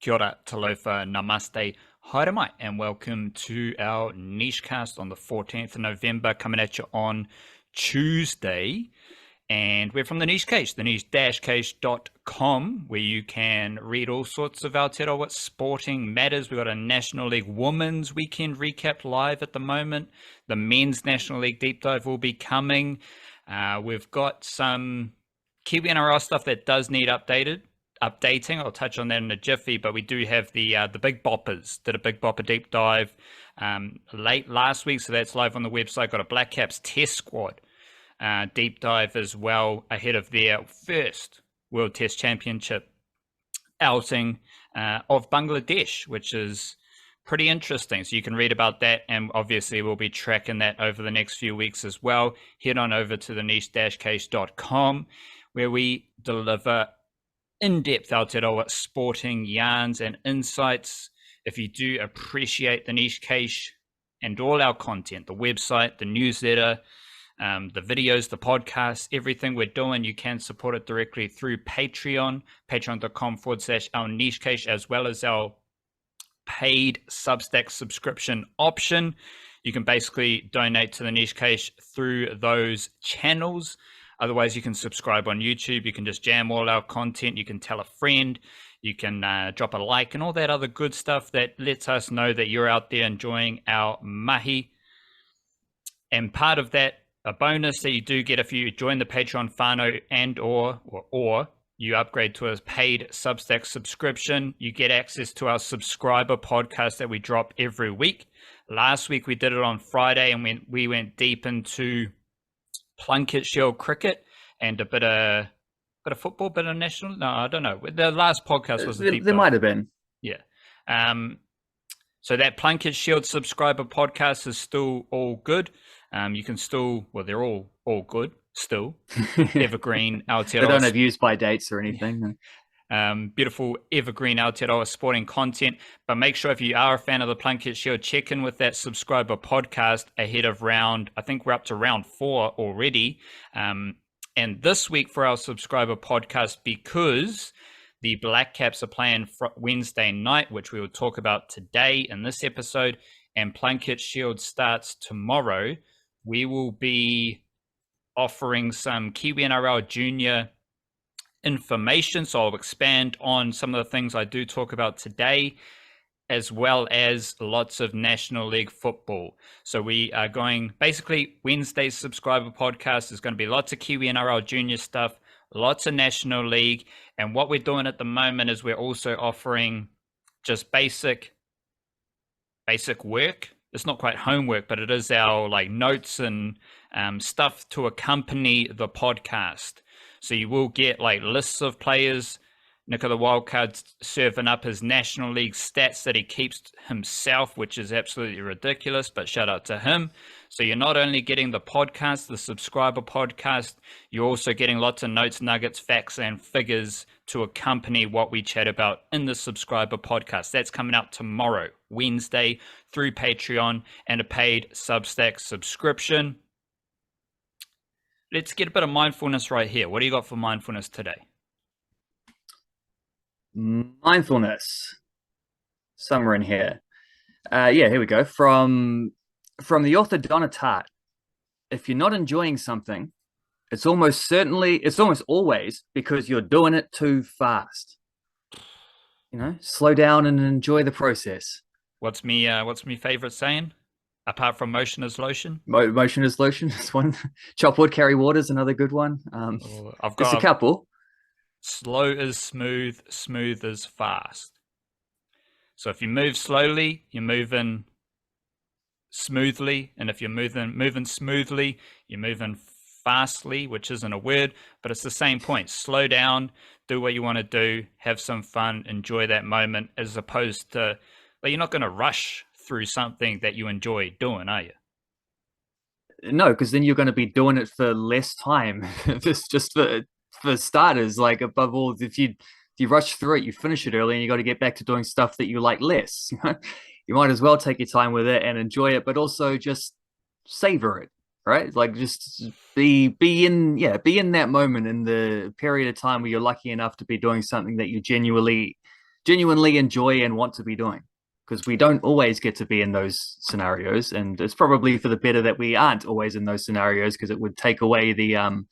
Kia ora, talofa, namaste, haere mai, and welcome to our niche cast on the 14th of November, coming at you on Tuesday. And we're from the Niche Case, the niche-case.com, where you can read all sorts of Aotearoa sporting matters. We've got a National League Women's Weekend recap live at the moment. The Men's National League Deep Dive will be coming. We've got some Kiwi-NRL stuff that does need updating. I'll touch on that in a jiffy, but we do have the Big Boppers. Did a Big Bopper deep dive late last week, so that's live on the website. Got a Blackcaps test squad deep dive as well ahead of their first World Test Championship outing of Bangladesh, which is pretty interesting. So you can read about that, and obviously we'll be tracking that over the next few weeks as well. Head on over to the niche-case.com, where we deliver in-depth Aotearoa sporting yarns and insights. If you do appreciate the Niche Case and all our content, the website, the newsletter, the videos, the podcasts, everything we're doing, you can support it directly through Patreon, patreon.com/our Niche Case, as well as our paid Substack subscription option. You can basically donate to the Niche Case through those channels. Otherwise, you can subscribe on YouTube. You can just jam all our content. You can tell a friend. You can drop a like and all that other good stuff that lets us know that you're out there enjoying our mahi. And part of that, a bonus that you do get if you join the Patreon whānau and or you upgrade to a paid Substack subscription, you get access to our subscriber podcast that we drop every week. Last week we did it on Friday, and we went deep into Plunket Shield cricket and a bit of football, bit of national. No, I don't know. The last podcast was a deep dive. There might have been. Yeah. So that Plunket Shield subscriber podcast is still all good. You can still, well, they're all good still. Evergreen Aotearoa. They don't have use by dates or anything. Beautiful evergreen Aotearoa sporting content. But make sure if you are a fan of the Plunket Shield, check in with that subscriber podcast ahead of round. I think we're up to round 4 already. And this week for our subscriber podcast, because the Blackcaps are playing Wednesday night, which we will talk about today in this episode, and Plunket Shield starts tomorrow, we will be offering some Kiwi-NRL junior information. So I'll expand on some of the things I do talk about today, as well as lots of National League football. So we are going, basically Wednesday's subscriber podcast is going to be lots of Kiwi-NRL junior stuff, lots of National League. And what we're doing at the moment is we're also offering just basic work. It's not quite homework, but it is our like notes and stuff to accompany the podcast. So you will get like lists of players. Nico the Wildcard's serving up his National League stats that he keeps himself, which is absolutely ridiculous, but shout out to him. So you're not only getting the podcast, the subscriber podcast, you're also getting lots of notes, nuggets, facts, and figures to accompany what we chat about in the subscriber podcast. That's coming out tomorrow, Wednesday, through Patreon and a paid Substack subscription. Let's get a bit of mindfulness right here. What do you got for mindfulness today? Mindfulness. Somewhere in here. Here we go. From the author Deontay. If you're not enjoying something, it's almost always because you're doing it too fast. You know, slow down and enjoy the process. What's me favorite saying? Apart from motion is lotion. Motion is lotion is one. Chop wood, carry water is another good one. I've got a couple. Slow is smooth, smooth is fast. So if you move slowly, you're moving smoothly, and if you're moving smoothly, you're moving fastly, which isn't a word, but it's the same point. Slow down, do what you want to do, have some fun, enjoy that moment, as opposed to, but you're not going to rush through something that you enjoy doing, are you? No, because then you're going to be doing it for less time. just for starters, like above all, if you rush through it, you finish it early, and you got to get back to doing stuff that you like less. You might as well take your time with it and enjoy it, but also just savor it, right? Like just be in that moment, in the period of time where you're lucky enough to be doing something that you genuinely genuinely enjoy and want to be doing. Because we don't always get to be in those scenarios, and it's probably for the better that we aren't always in those scenarios, because it would take away the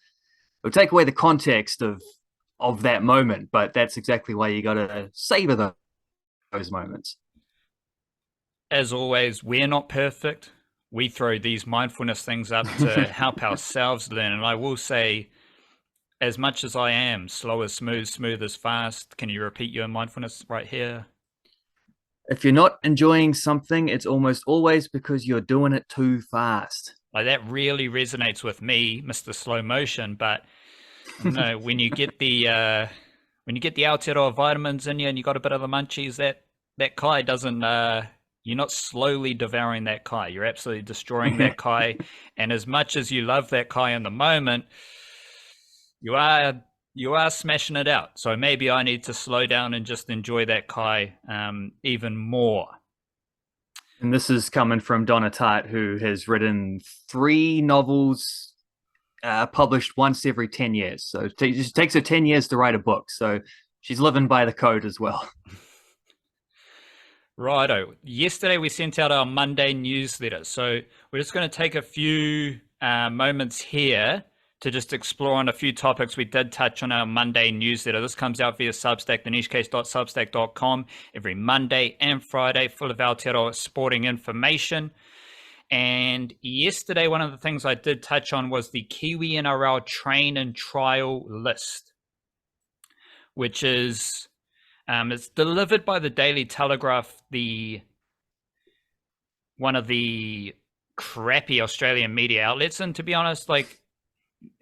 context of that moment. But that's exactly why you got to savor those moments. As always, we're not perfect. We throw these mindfulness things up to help ourselves learn. And I will say, as much as I am slow as smooth, smooth as fast, can you repeat your mindfulness right here? If you're not enjoying something, it's almost always because you're doing it too fast. Like that really resonates with me, Mr. Slow Motion. But no, when you get the Aotearoa vitamins in you and you got a bit of the munchies, that kai doesn't. You're not slowly devouring that kai. You're absolutely destroying that kai. And as much as you love that kai in the moment, you are smashing it out. So maybe I need to slow down and just enjoy that kai even more. And this is coming from Donna Tartt, who has written 3 novels published once every 10 years. So it just takes her 10 years to write a book. So she's living by the code as well. Righto. Yesterday we sent out our Monday newsletter. So we're just going to take a few moments here to just explore on a few topics we did touch on our Monday newsletter. This comes out via Substack, thenichecase.substack.com, every Monday and Friday, full of Aotearoa sporting information. And yesterday, one of the things I did touch on was the Kiwi-NRL train and trial list, which is it's delivered by the Daily Telegraph, one of the crappy Australian media outlets. And to be honest, like,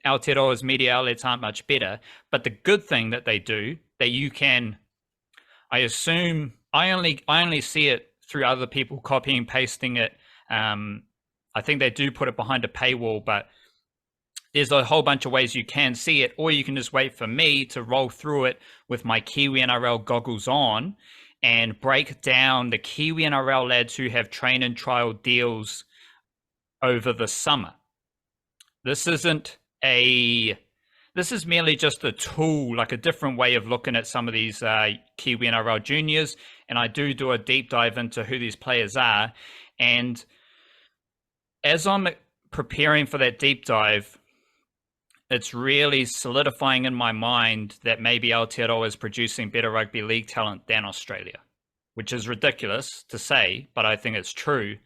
Aotearoa's media outlets aren't much better. But the good thing that they do, that you can, I assume, I only see it through other people copying and pasting it. I think they do put it behind a paywall, but there's a whole bunch of ways you can see it, or you can just wait for me to roll through it with my Kiwi-NRL goggles on and break down the Kiwi-NRL lads who have train and trial deals over the summer. This is merely just a tool, like a different way of looking at some of these Kiwi-NRL juniors. And I do a deep dive into who these players are. And as I'm preparing for that deep dive, it's really solidifying in my mind that maybe Aotearoa is producing better rugby league talent than Australia, which is ridiculous to say, but I think it's true,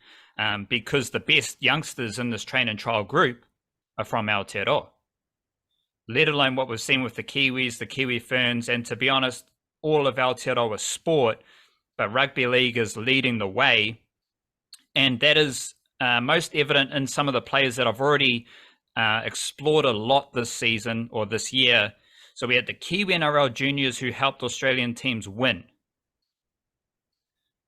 because the best youngsters in this train and trial group are from Aotearoa, let alone what we've seen with the Kiwis, the Kiwi Ferns, and to be honest, all of Aotearoa sport, but rugby league is leading the way. And that is most evident in some of the players that I've already explored a lot this season or this year. So we had the Kiwi-NRL juniors who helped Australian teams win.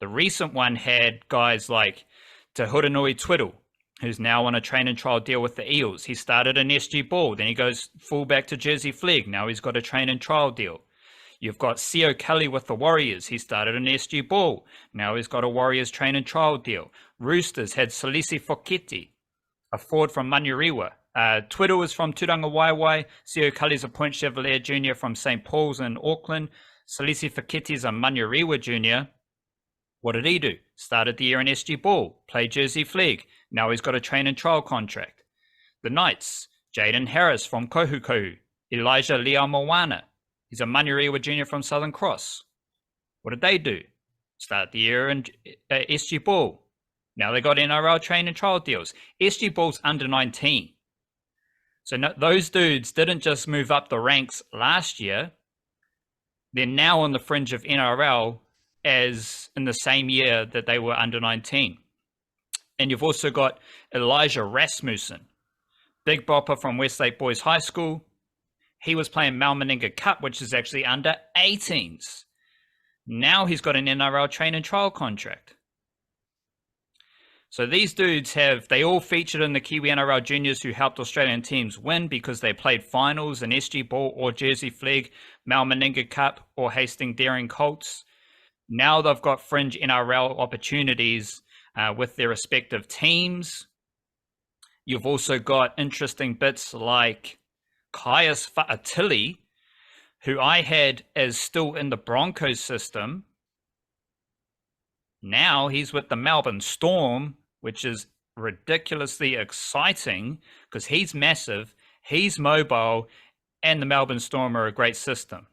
The recent one had guys like Te Huranui Twiddle, who's now on a train and trial deal with the Eels. He started in SG Ball, then he goes fullback to Jersey Flegg. Now he's got a train and trial deal. You've got Sio Kelly with the Warriors. He started in SG Ball. Now he's got a Warriors train and trial deal. Roosters had Salisi Foketi, a forward from Manurewa. Twiddle is from Turanga Waiwai. Sio Kelly's a Point Chevalier junior from St. Paul's in Auckland. Salisi Foketi's a Manurewa junior. What did he do? Started the year in SG Ball, played Jersey Flegg. Now he's got a train and trial contract. The Knights, Jaden Harris from Kohukohu. Elijah Leamoana. He's a Manurewa junior from Southern Cross. What did they do? Start the year in SG Ball. Now they got NRL train and trial deals. SG Ball's under 19. So no, those dudes didn't just move up the ranks last year. They're now on the fringe of NRL as in the same year that they were under 19. And you've also got Elijah Rasmussen, big bopper from Westlake Boys High School. He was playing Malmaninga Cup, which is actually under 18s. Now he's got an NRL train and trial contract. So these dudes they all featured in the Kiwi-NRL juniors who helped Australian teams win because they played finals in SG Ball or Jersey Flegg, Malmaninga Cup or Hastings Daring Colts. Now they've got fringe NRL opportunities with their respective teams. You've also got interesting bits like Kaius Fa'atili, who I had as still in the Broncos system, Now he's with the Melbourne Storm, which is ridiculously exciting because he's massive, he's mobile, and the Melbourne Storm are a great system.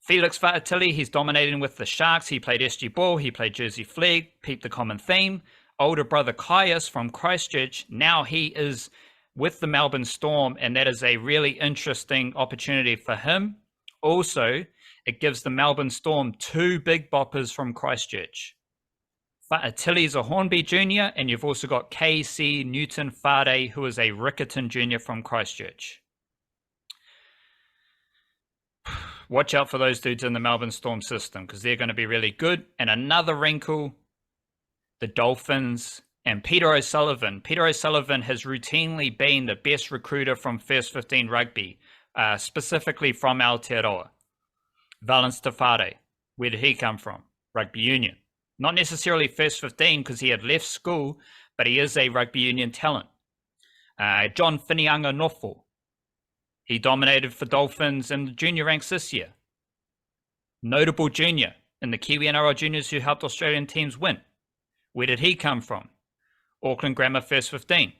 Felix Fa'atili, he's dominating with the Sharks. He played SG Ball, he played Jersey Flegg, peeped the common theme. Older brother Caius from Christchurch, now he is with the Melbourne Storm, and that is a really interesting opportunity for him. Also, it gives the Melbourne Storm 2 big boppers from Christchurch. Fa'atili's a Hornby Junior, and you've also got KC Newton Whare, who is a Riccarton Junior from Christchurch. Watch out for those dudes in the Melbourne Storm system because they're going to be really good. And another wrinkle, the Dolphins and Peter O'Sullivan. Peter O'Sullivan has routinely been the best recruiter from First 15 rugby, specifically from Aotearoa. Valence Tafare, where did he come from? Rugby union. Not necessarily First 15 because he had left school, but he is a rugby union talent. John Whinianga Nofo. He dominated for Dolphins in the junior ranks this year. Notable junior in the Kiwi-NRL juniors who helped Australian teams win. Where did he come from? Auckland Grammar First 15.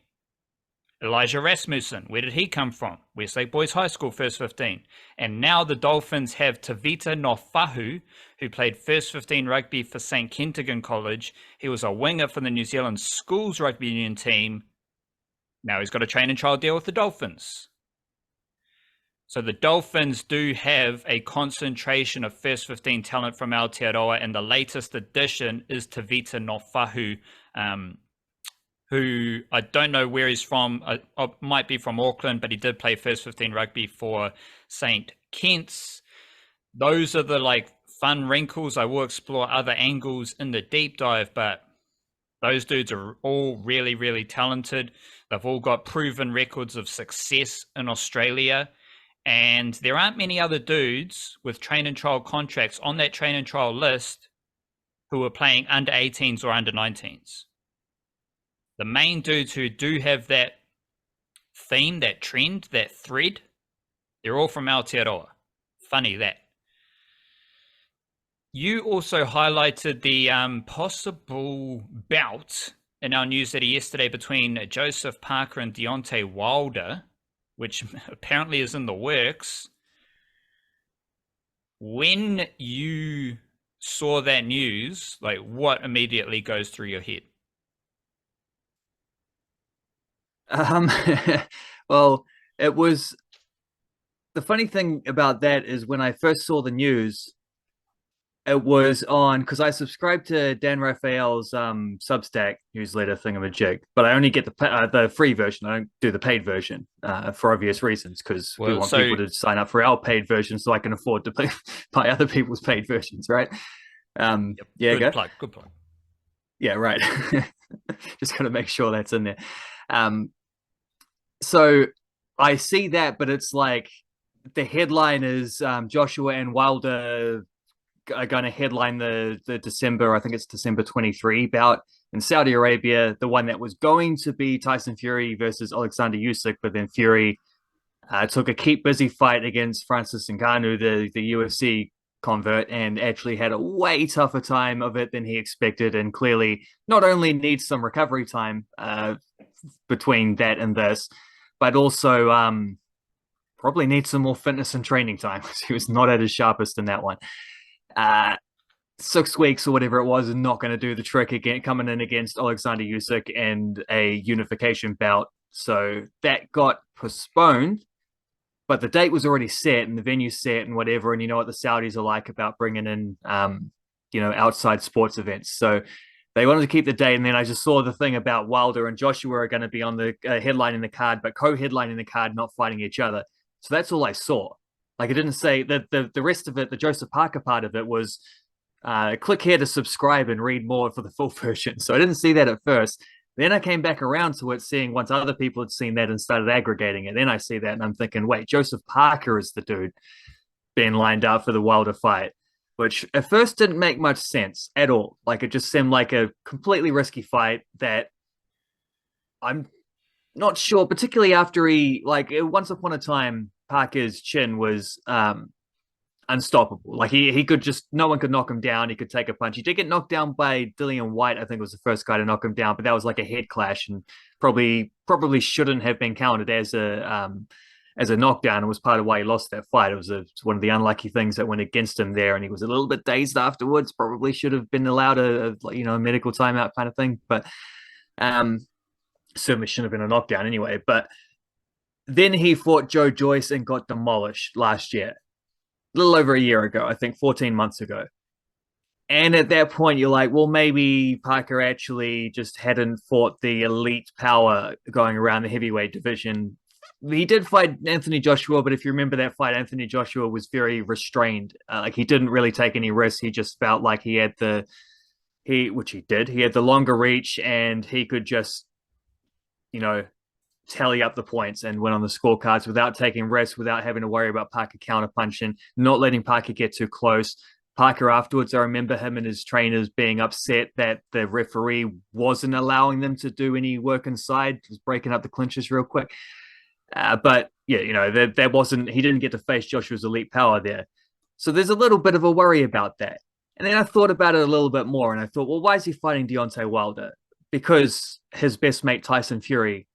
Elijah Rasmussen, where did he come from? Westlake Boys High School First 15. And now the Dolphins have Tavita Nofahu, who played First 15 rugby for St. Kentigern College. He was a winger for the New Zealand Schools Rugby Union team. Now he's got a train and trial deal with the Dolphins. So the Dolphins do have a concentration of First 15 talent from Aotearoa, and the latest addition is Tavita Nofahu, who I don't know where he's from. Might be from Auckland, but he did play First 15 rugby for St. Kitts. Those are the fun wrinkles. I will explore other angles in the deep dive, but those dudes are all really, really talented. They've all got proven records of success in Australia. And there aren't many other dudes with train and trial contracts on that train and trial list who are playing under 18s or under 19s. The main dudes who do have that theme, that trend, that thread, they're all from Aotearoa. Funny that. You also highlighted the possible bout in our newsletter yesterday between Joseph Parker and Deontay Wilder, which apparently is in the works. When you saw that news, what immediately goes through your head? Well, it was the funny thing about that is when I first saw the news, it was on because I subscribed to Dan Raphael's Substack newsletter thingamajig, but I only get the free version. I don't do the paid version for obvious reasons because we want people to sign up for our paid version so I can afford to buy other people's paid versions, right? Yep. Yeah, good plug. Good plug. Yeah, right. Just got to make sure that's in there. So I see that, but it's like the headline is Joshua and Wilder are going to headline the December, I think it's December 23 bout in Saudi Arabia, the one that was going to be Tyson Fury versus Alexander Usyk, but then Fury took a keep busy fight against Francis Ngannou, the UFC convert, and actually had a way tougher time of it than he expected, and clearly not only needs some recovery time between that and this, but also probably needs some more fitness and training time because he was not at his sharpest in that one. 6 weeks or whatever it was is not going to do the trick again, coming in against Alexander Usyk and a unification bout. So that got postponed, but the date was already set and the venue set and whatever. And you know what the Saudis are like about bringing in, outside sports events. So they wanted to keep the date. And then I just saw the thing about Wilder and Joshua are going to be on the headlining the card, but co-headlining the card, not fighting each other. So that's all I saw. Like, it didn't say that the rest of it, the Joseph Parker part of it was click here to subscribe and read more for the full version. So I didn't see that at first. Then I came back around to it, seeing once other people had seen that and started aggregating it. Then I see that and I'm thinking, wait, Joseph Parker is the dude being lined up for the Wilder fight, which at first didn't make much sense at all. Like, it just seemed like a completely risky fight that I'm not sure, particularly after once upon a time, Parker's chin was unstoppable. Like he could just, no one could knock him down. He could take a punch. He did get knocked down by Dillian White. I think was the first guy to knock him down, but that was like a head clash and probably shouldn't have been counted as a knockdown. It was part of why he lost that fight. It was one of the unlucky things that went against him there, and he was a little bit dazed afterwards. Probably should have been allowed a medical timeout kind of thing, but certainly shouldn't have been a knockdown anyway. But then he fought Joe Joyce and got demolished last year, a little over a year ago, I think 14 months ago. And at that point, you're like, well, maybe Parker actually just hadn't fought the elite power going around the heavyweight division. He did fight Anthony Joshua, but if you remember that fight, Anthony Joshua was very restrained. Like he didn't really take any risks. He just felt like he had which he did. He had the longer reach, and he could just, tally up the points and win on the scorecards without taking risks, without having to worry about Parker counterpunching, not letting Parker get too close. Parker afterwards, I remember him and his trainers being upset that the referee wasn't allowing them to do any work inside, just breaking up the clinches real quick. But yeah, there wasn't, he didn't get to face Joshua's elite power there. So there's a little bit of a worry about that. And then I thought about it a little bit more, and I thought, well, why is he fighting Deontay Wilder? Because his best mate Tyson Fury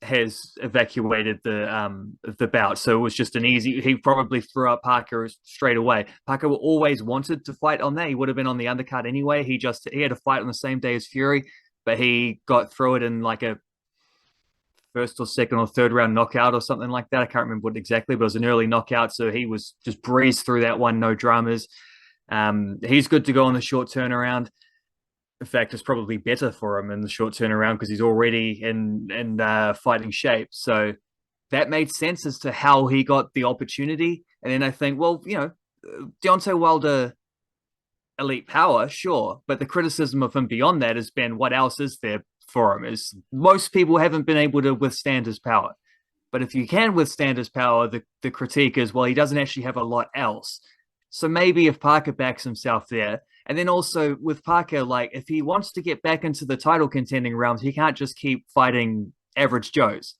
has evacuated the bout, so it was just an easy. He probably threw out Parker straight away. Parker always wanted to fight on that. He would have been on the undercard anyway. He had a fight on the same day as Fury, but he got through it in like a first or second or third round knockout or something like that. I can't remember what exactly, but it was an early knockout, so he was just breezed through that one, no dramas. He's good to go on the short turnaround. In fact, it's probably better for him in the short turnaround because he's already in fighting shape. So that made sense as to how he got the opportunity. And then I think, well, Deontay Wilder, elite power, sure. But the criticism of him beyond that has been, what else is there for him? Is most people haven't been able to withstand his power. But if you can withstand his power, the critique is, well, he doesn't actually have a lot else. So maybe if Parker backs himself there, and then also with Parker, like if he wants to get back into the title contending realms, he can't just keep fighting average Joes,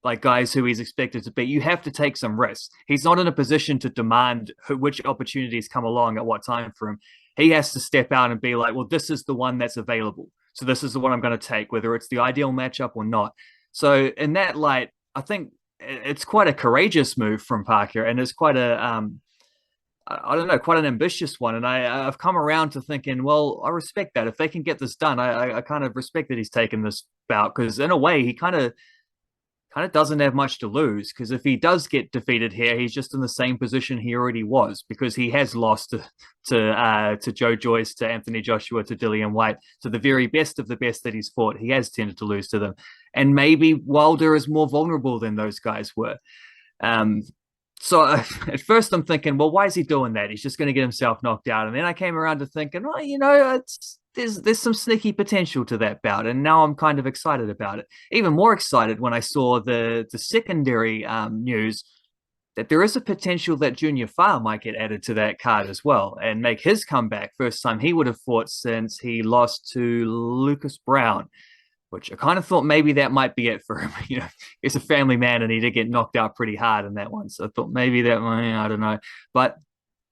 like guys who he's expected to beat. You have to take some risks. He's not in a position to demand which opportunities come along at what time for him. He has to step out and be like, well, this is the one that's available. So this is the one I'm going to take, whether it's the ideal matchup or not. So in that light, I think it's quite a courageous move from Parker, and it's quite I don't know, quite an ambitious one. And I've come around to thinking, well, I respect that. If they can get this done, I kind of respect that he's taken this bout, because in a way he kind of doesn't have much to lose, because if he does get defeated here, he's just in the same position he already was, because he has lost to Joe Joyce, to Anthony Joshua, to Dillian White, to the very best of the best that he's fought. He has tended to lose to them. And maybe Wilder is more vulnerable than those guys were. So at first I'm thinking, well, why is he doing that? He's just going to get himself knocked out. And then I came around to thinking, well, there's some sneaky potential to that bout. And now I'm kind of excited about it. Even more excited when I saw the secondary news that there is a potential that Junior Farr might get added to that card as well and make his comeback. First time he would have fought since he lost to Lucas Brown, which I kind of thought maybe that might be it for him. He's a family man and he did get knocked out pretty hard in that one. So I thought maybe that, I don't know. But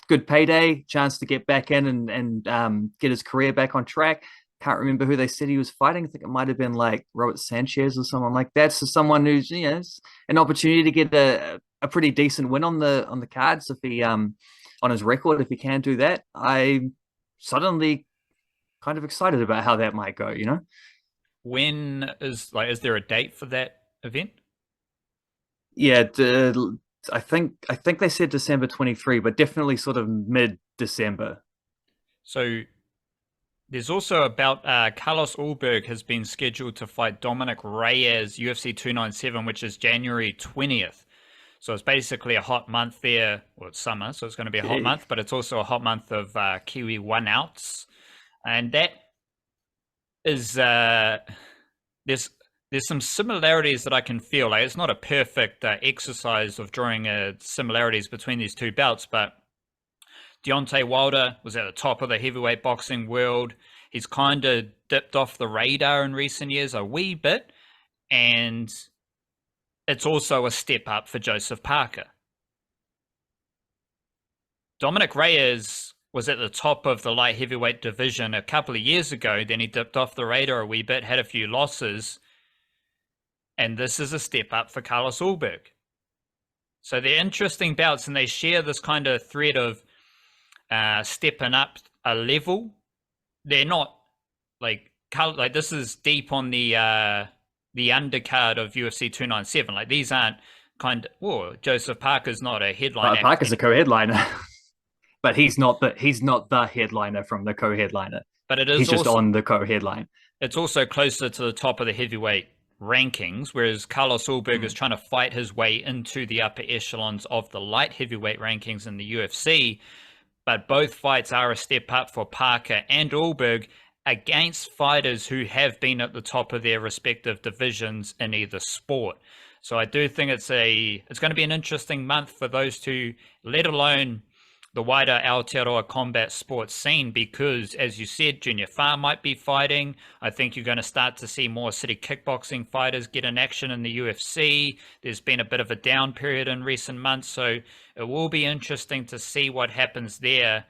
good payday, chance to get back in and get his career back on track. Can't remember who they said he was fighting. I think it might have been like Robert Sanchez or someone like that. So someone who's, an opportunity to get a pretty decent win on the cards if he on his record, if he can do that. I'm suddenly kind of excited about how that might go, When is there a date for that event? Yeah, I think they said December 23, but definitely sort of mid-December. So there's also about Carlos Ulberg has been scheduled to fight Dominic Reyes, UFC 297, which is January 20th. So it's basically a hot month there. Well, it's summer, so it's going to be a hot month, but it's also a hot month of Kiwi one-outs. And that is there's some similarities that I can feel. Like it's not a perfect exercise of drawing similarities between these two bouts, but Deontay Wilder was at the top of the heavyweight boxing world. He's kind of dipped off the radar in recent years a wee bit, and it's also a step up for Joseph Parker. Dominic Reyes was at the top of the light heavyweight division a couple of years ago. Then he dipped off the radar a wee bit, had a few losses. And this is a step up for Carlos Ulberg. So they're interesting bouts, and they share this kind of thread of stepping up a level. They're not like this is deep on the undercard of UFC 297. Like these aren't Joseph Parker's not a headliner. Parker's a co-headliner, but he's not the headliner from the co-headliner. But it is he's just on the co-headline. It's also closer to the top of the heavyweight rankings, whereas Carlos Ulberg is trying to fight his way into the upper echelons of the light heavyweight rankings in the UFC. But both fights are a step up for Parker and Ulberg against fighters who have been at the top of their respective divisions in either sport. So I do think it's going to be an interesting month for those two, let alone the wider Aotearoa combat sports scene, because, as you said, Junior Farr might be fighting. I think you're going to start to see more city kickboxing fighters get in action in the UFC. There's been a bit of a down period in recent months, so it will be interesting to see what happens there.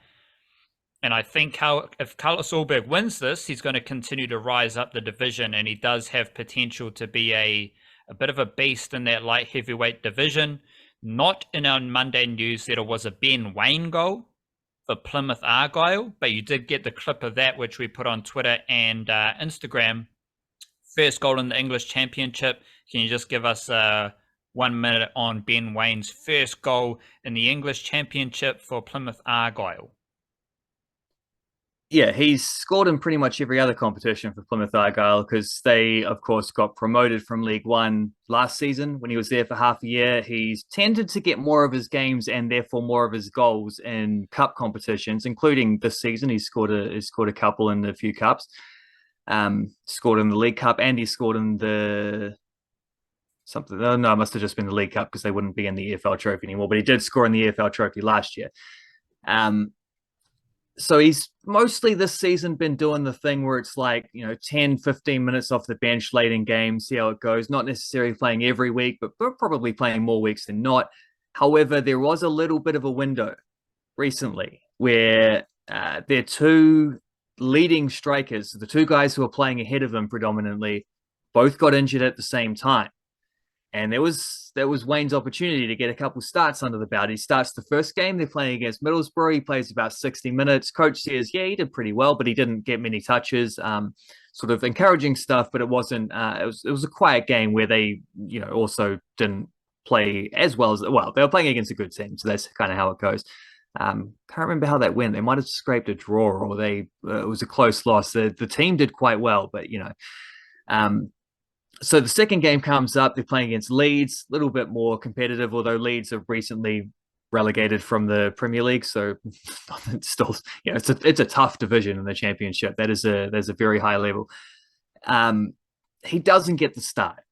And I think if Carlos Ulberg wins this, he's going to continue to rise up the division, and he does have potential to be a bit of a beast in that light heavyweight division. Not in our Monday news that it was a Ben Waine goal for Plymouth Argyle, but you did get the clip of that, which we put on Twitter and Instagram. First goal in the English Championship. Can you just give us 1 minute on Ben Waine's first goal in the English Championship for Plymouth Argyle? Yeah, he's scored in pretty much every other competition for Plymouth Argyle because they, of course, got promoted from League One last season when he was there for half a year. He's tended to get more of his games and therefore more of his goals in cup competitions, including this season. He's scored a couple in a few cups. Scored in the League Cup, and he scored in the something. Oh, no, it must have just been the League Cup because they wouldn't be in the EFL Trophy anymore. But he did score in the EFL Trophy last year. So he's mostly this season been doing the thing where it's like, 10, 15 minutes off the bench late in games, see how it goes. Not necessarily playing every week, but probably playing more weeks than not. However, there was a little bit of a window recently where their two leading strikers, the two guys who are playing ahead of him predominantly, both got injured at the same time. And there was Wayne's opportunity to get a couple starts under the belt. He starts the first game. They're playing against Middlesbrough. He plays about 60 minutes. Coach says, yeah, he did pretty well, but he didn't get many touches. Sort of encouraging stuff, but it wasn't. It was a quiet game where they, also didn't play as well. They were playing against a good team, so that's kind of how it goes. Can't remember how that went. They might have scraped a draw, or it was a close loss. The team did quite well, but so the second game comes up. They're playing against Leeds, a little bit more competitive, although Leeds have recently relegated from the Premier League. So it's still, it's a tough division in the Championship. There's a very high level. He doesn't get the start. I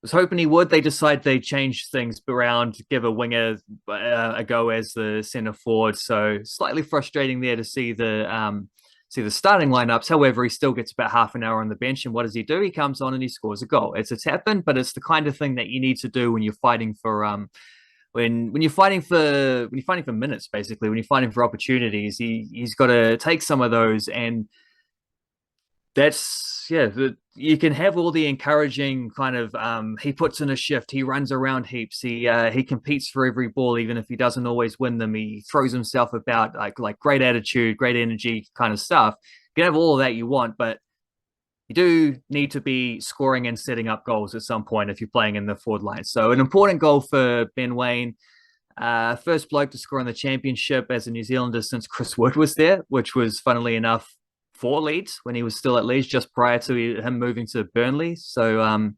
was hoping he would. They decide they change things around, give a winger a go as the centre forward. So slightly frustrating there to see the starting lineups. However, he still gets about half an hour on the bench, and what does he do? He comes on and he scores a goal. It's a tap-in, but it's the kind of thing that you need to do when you're fighting for when you're fighting for minutes, basically. When you're fighting for opportunities, he's got to take some of those, and that's you can have all the encouraging kind of he puts in a shift, he runs around heaps, he competes for every ball even if he doesn't always win them, he throws himself about, like great attitude, great energy kind of stuff. You can have all of that you want, but you do need to be scoring and setting up goals at some point if you're playing in the forward line. So an important goal for Ben Waine. First bloke to score in the Championship as a New Zealander since Chris Wood was there, which was, funnily enough, for Leeds when he was still at Leeds just prior to him moving to Burnley. So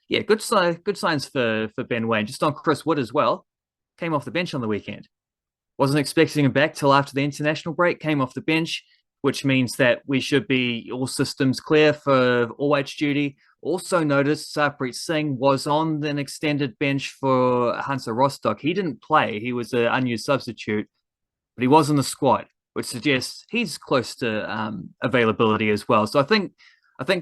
good signs for Ben Waine. Just on Chris Wood as well, came off the bench on the weekend. Wasn't expecting him back till after the international break, came off the bench, which means that we should be all systems clear for all-whites duty. Also noticed Sarpreet Singh was on an extended bench for Hansa Rostock. He didn't play. He was an unused substitute, but he was in the squad, which suggests he's close to availability as well. So I think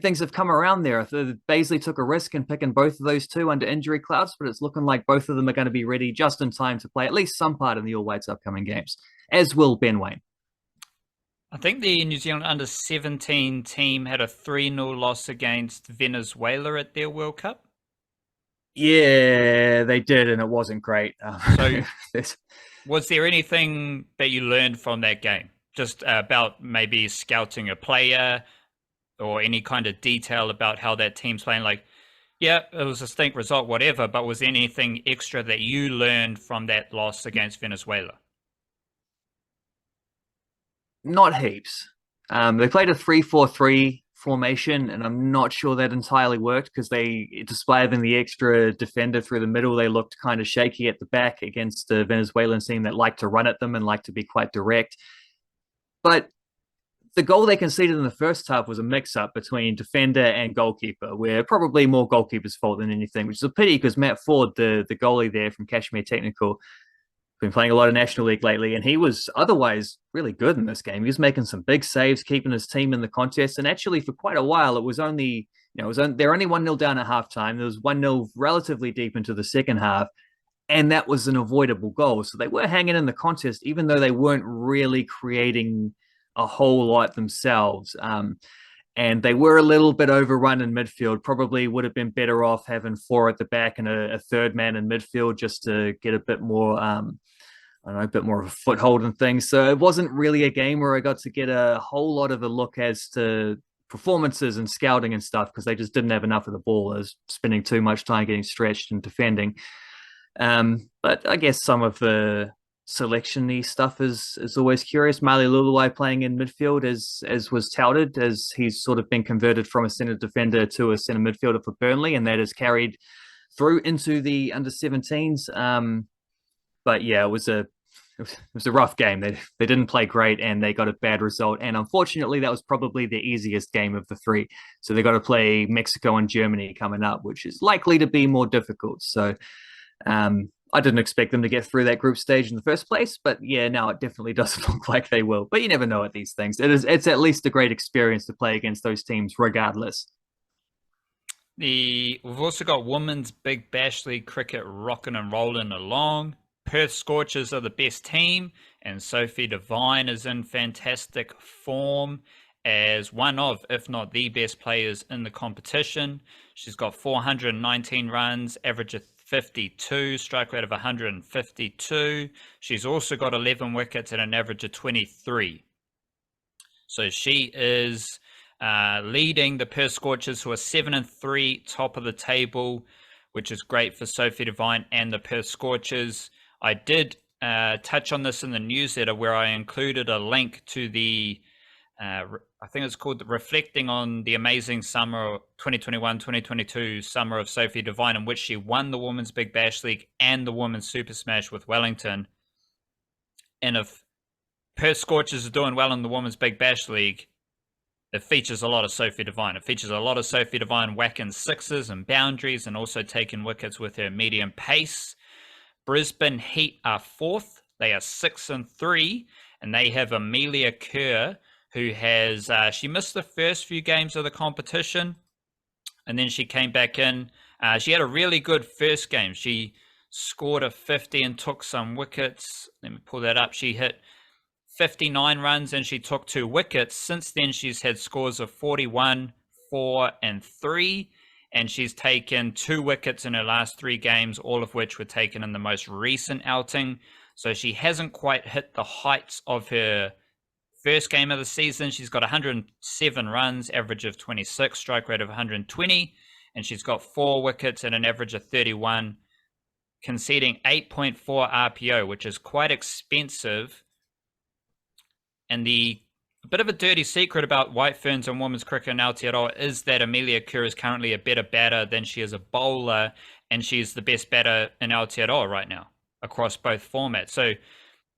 things have come around there. Baisley took a risk in picking both of those two under injury clouds, but it's looking like both of them are going to be ready just in time to play at least some part in the All Whites upcoming games. as will Ben Waine. I think the New Zealand under-17 team had a 3-0 loss against Venezuela at their World Cup. Yeah, they did, and it wasn't great. So was there anything that you learned from that game? Just about maybe scouting a player or any kind of detail about how that team's playing? Like, yeah, it was a stink result, whatever, but was there anything extra that you learned from that loss against Venezuela? Not heaps. They played a 3-4-3 formation, and I'm not sure that entirely worked because despite having the extra defender through the middle, they looked kind of shaky at the back against the Venezuelan team that liked to run at them and liked to be quite direct. But the goal they conceded in the first half was a mix-up between defender and goalkeeper, where probably more goalkeeper's fault than anything, which is a pity because Matt Ford, the goalie there from Kashmir Technical, been playing a lot of National League lately, and he was otherwise really good in this game. He was making some big saves, keeping his team in the contest. And actually, for quite a while, it was only, they're only 1-0 down at halftime. There was 1-0 relatively deep into the second half, and that was an avoidable goal. So they were hanging in the contest, even though they weren't really creating a whole lot themselves. And they were a little bit overrun in midfield. Probably would have been better off having four at the back and a third man in midfield just to get a bit more, a bit more of a foothold and things. So it wasn't really a game where I got to get a whole lot of a look as to performances and scouting and stuff because they just didn't have enough of the ball. I was spending too much time getting stretched and defending. But I guess some of the selection-y stuff is always curious. Mali Luluai playing in midfield as was touted, as he's sort of been converted from a centre defender to a centre midfielder for Burnley, and that is carried through into the under-17s. But yeah, it was a rough game. They didn't play great and they got a bad result. And unfortunately, that was probably the easiest game of the three. So they got to play Mexico and Germany coming up, which is likely to be more difficult. So I didn't expect them to get through that group stage in the first place, but yeah, now it definitely doesn't look like they will. But you never know at these things. It's at least a great experience to play against those teams, regardless. We've also got Women's Big Bash League cricket rocking and rolling along. Perth Scorchers are the best team, and Sophie Devine is in fantastic form as one of, if not the best players in the competition. She's got 419 runs, average of 52, strike rate of 152. She's also got 11 wickets and an average of 23. So she is leading the Perth Scorchers, who are 7-3, top of the table, which is great for Sophie Devine and the Perth Scorchers. I did touch on this in the newsletter where I included a link to the I think it's called Reflecting on the Amazing Summer 2021-2022 Summer of Sophie Devine, in which she won the Women's Big Bash League and the Women's Super Smash with Wellington. And if Perth Scorchers are doing well in the Women's Big Bash League, it features a lot of Sophie Devine. It features a lot of Sophie Devine whacking sixes and boundaries and also taking wickets with her medium pace. Brisbane Heat are fourth. They are 6-3, and they have Amelia Kerr, who has, she missed the first few games of the competition, and then she came back in. She had a really good first game. She scored a 50 and took some wickets. Let me pull that up. She hit 59 runs and she took 2 wickets. Since then, she's had scores of 41, 4, and 3, and she's taken 2 wickets in her last 3 games, all of which were taken in the most recent outing. So she hasn't quite hit the heights of her first game of the season. She's got 107 runs, average of 26, strike rate of 120, and she's got 4 wickets and an average of 31, conceding 8.4 RPO, which is quite expensive. And the bit of a dirty secret about White Ferns and women's cricket in Aotearoa is that Amelia Kerr is currently a better batter than she is a bowler, and she's the best batter in Aotearoa right now across both formats. So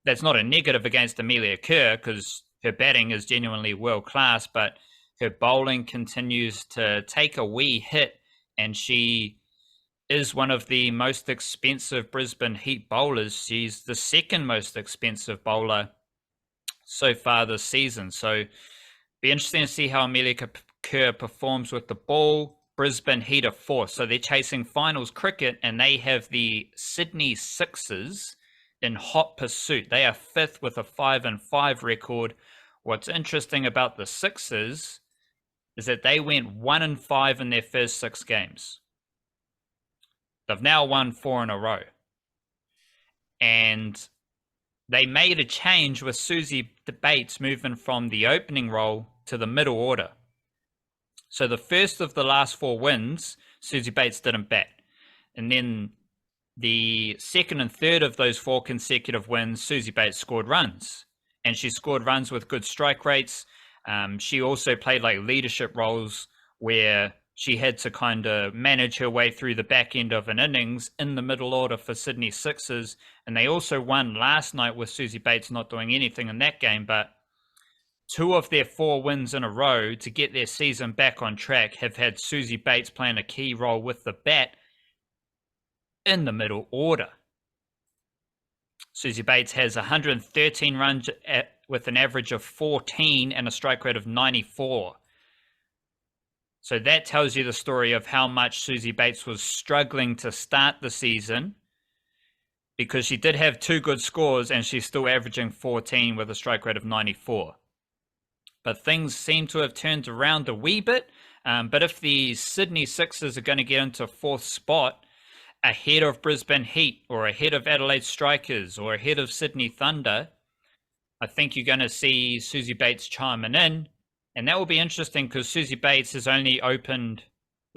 that's not a negative against Amelia Kerr because her batting is genuinely world class, but her bowling continues to take a wee hit, and she is one of the most expensive Brisbane Heat bowlers. She's the second most expensive bowler so far this season. So be interesting to see how Amelia Kerr performs with the ball. Brisbane Heat are fourth, so they're chasing finals cricket, and they have the Sydney Sixers in hot pursuit. They are 5th with a 5-5 record. What's interesting about the Sixers is that they went 1-5 in their first 6 games. They've now won 4 in a row. And they made a change with Susie Bates moving from the opening role to the middle order. So the first of the last 4 wins, Susie Bates didn't bat. And then the second and third of those 4 consecutive wins, Susie Bates scored runs. And she scored runs with good strike rates. She also played like leadership roles where she had to kind of manage her way through the back end of an innings in the middle order for Sydney Sixers. And they also won last night with Susie Bates not doing anything in that game. But 2 of their 4 wins in a row to get their season back on track have had Susie Bates playing a key role with the bat in the middle order. Susie Bates has 113 runs with an average of 14 and a strike rate of 94. So that tells you the story of how much Susie Bates was struggling to start the season, because she did have 2 good scores and she's still averaging 14 with a strike rate of 94. But things seem to have turned around a wee bit. But if the Sydney Sixers are going to get into 4th spot ahead of Brisbane Heat or ahead of Adelaide Strikers or ahead of Sydney Thunder, I think you're going to see Susie Bates chiming in. And that will be interesting because Susie Bates has only opened,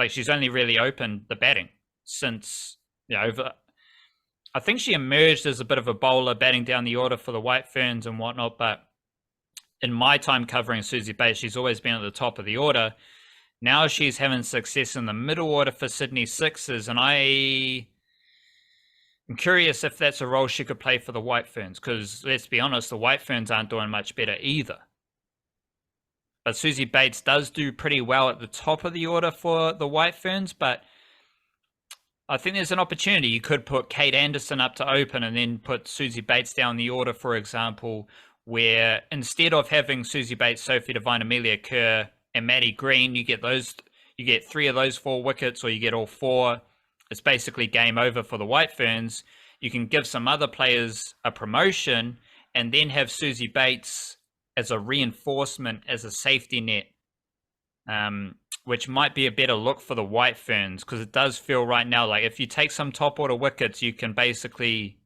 she's only really opened the batting since, I think she emerged as a bit of a bowler batting down the order for the White Ferns and whatnot. But in my time covering Susie Bates, she's always been at the top of the order. Now she's having success in the middle order for Sydney Sixers. And I'm curious if that's a role she could play for the White Ferns, because let's be honest, the White Ferns aren't doing much better either. But Susie Bates does do pretty well at the top of the order for the White Ferns, but I think there's an opportunity. You could put Kate Anderson up to open and then put Susie Bates down the order, for example, where instead of having Susie Bates, Sophie Devine, Amelia Kerr, and Maddie Green, you get 3 of those 4 wickets, or you get all 4. It's basically game over for the White Ferns. You can give some other players a promotion and then have Susie Bates as a reinforcement, as a safety net, which might be a better look for the White Ferns, because it does feel right now like if you take some top order wickets, you can basically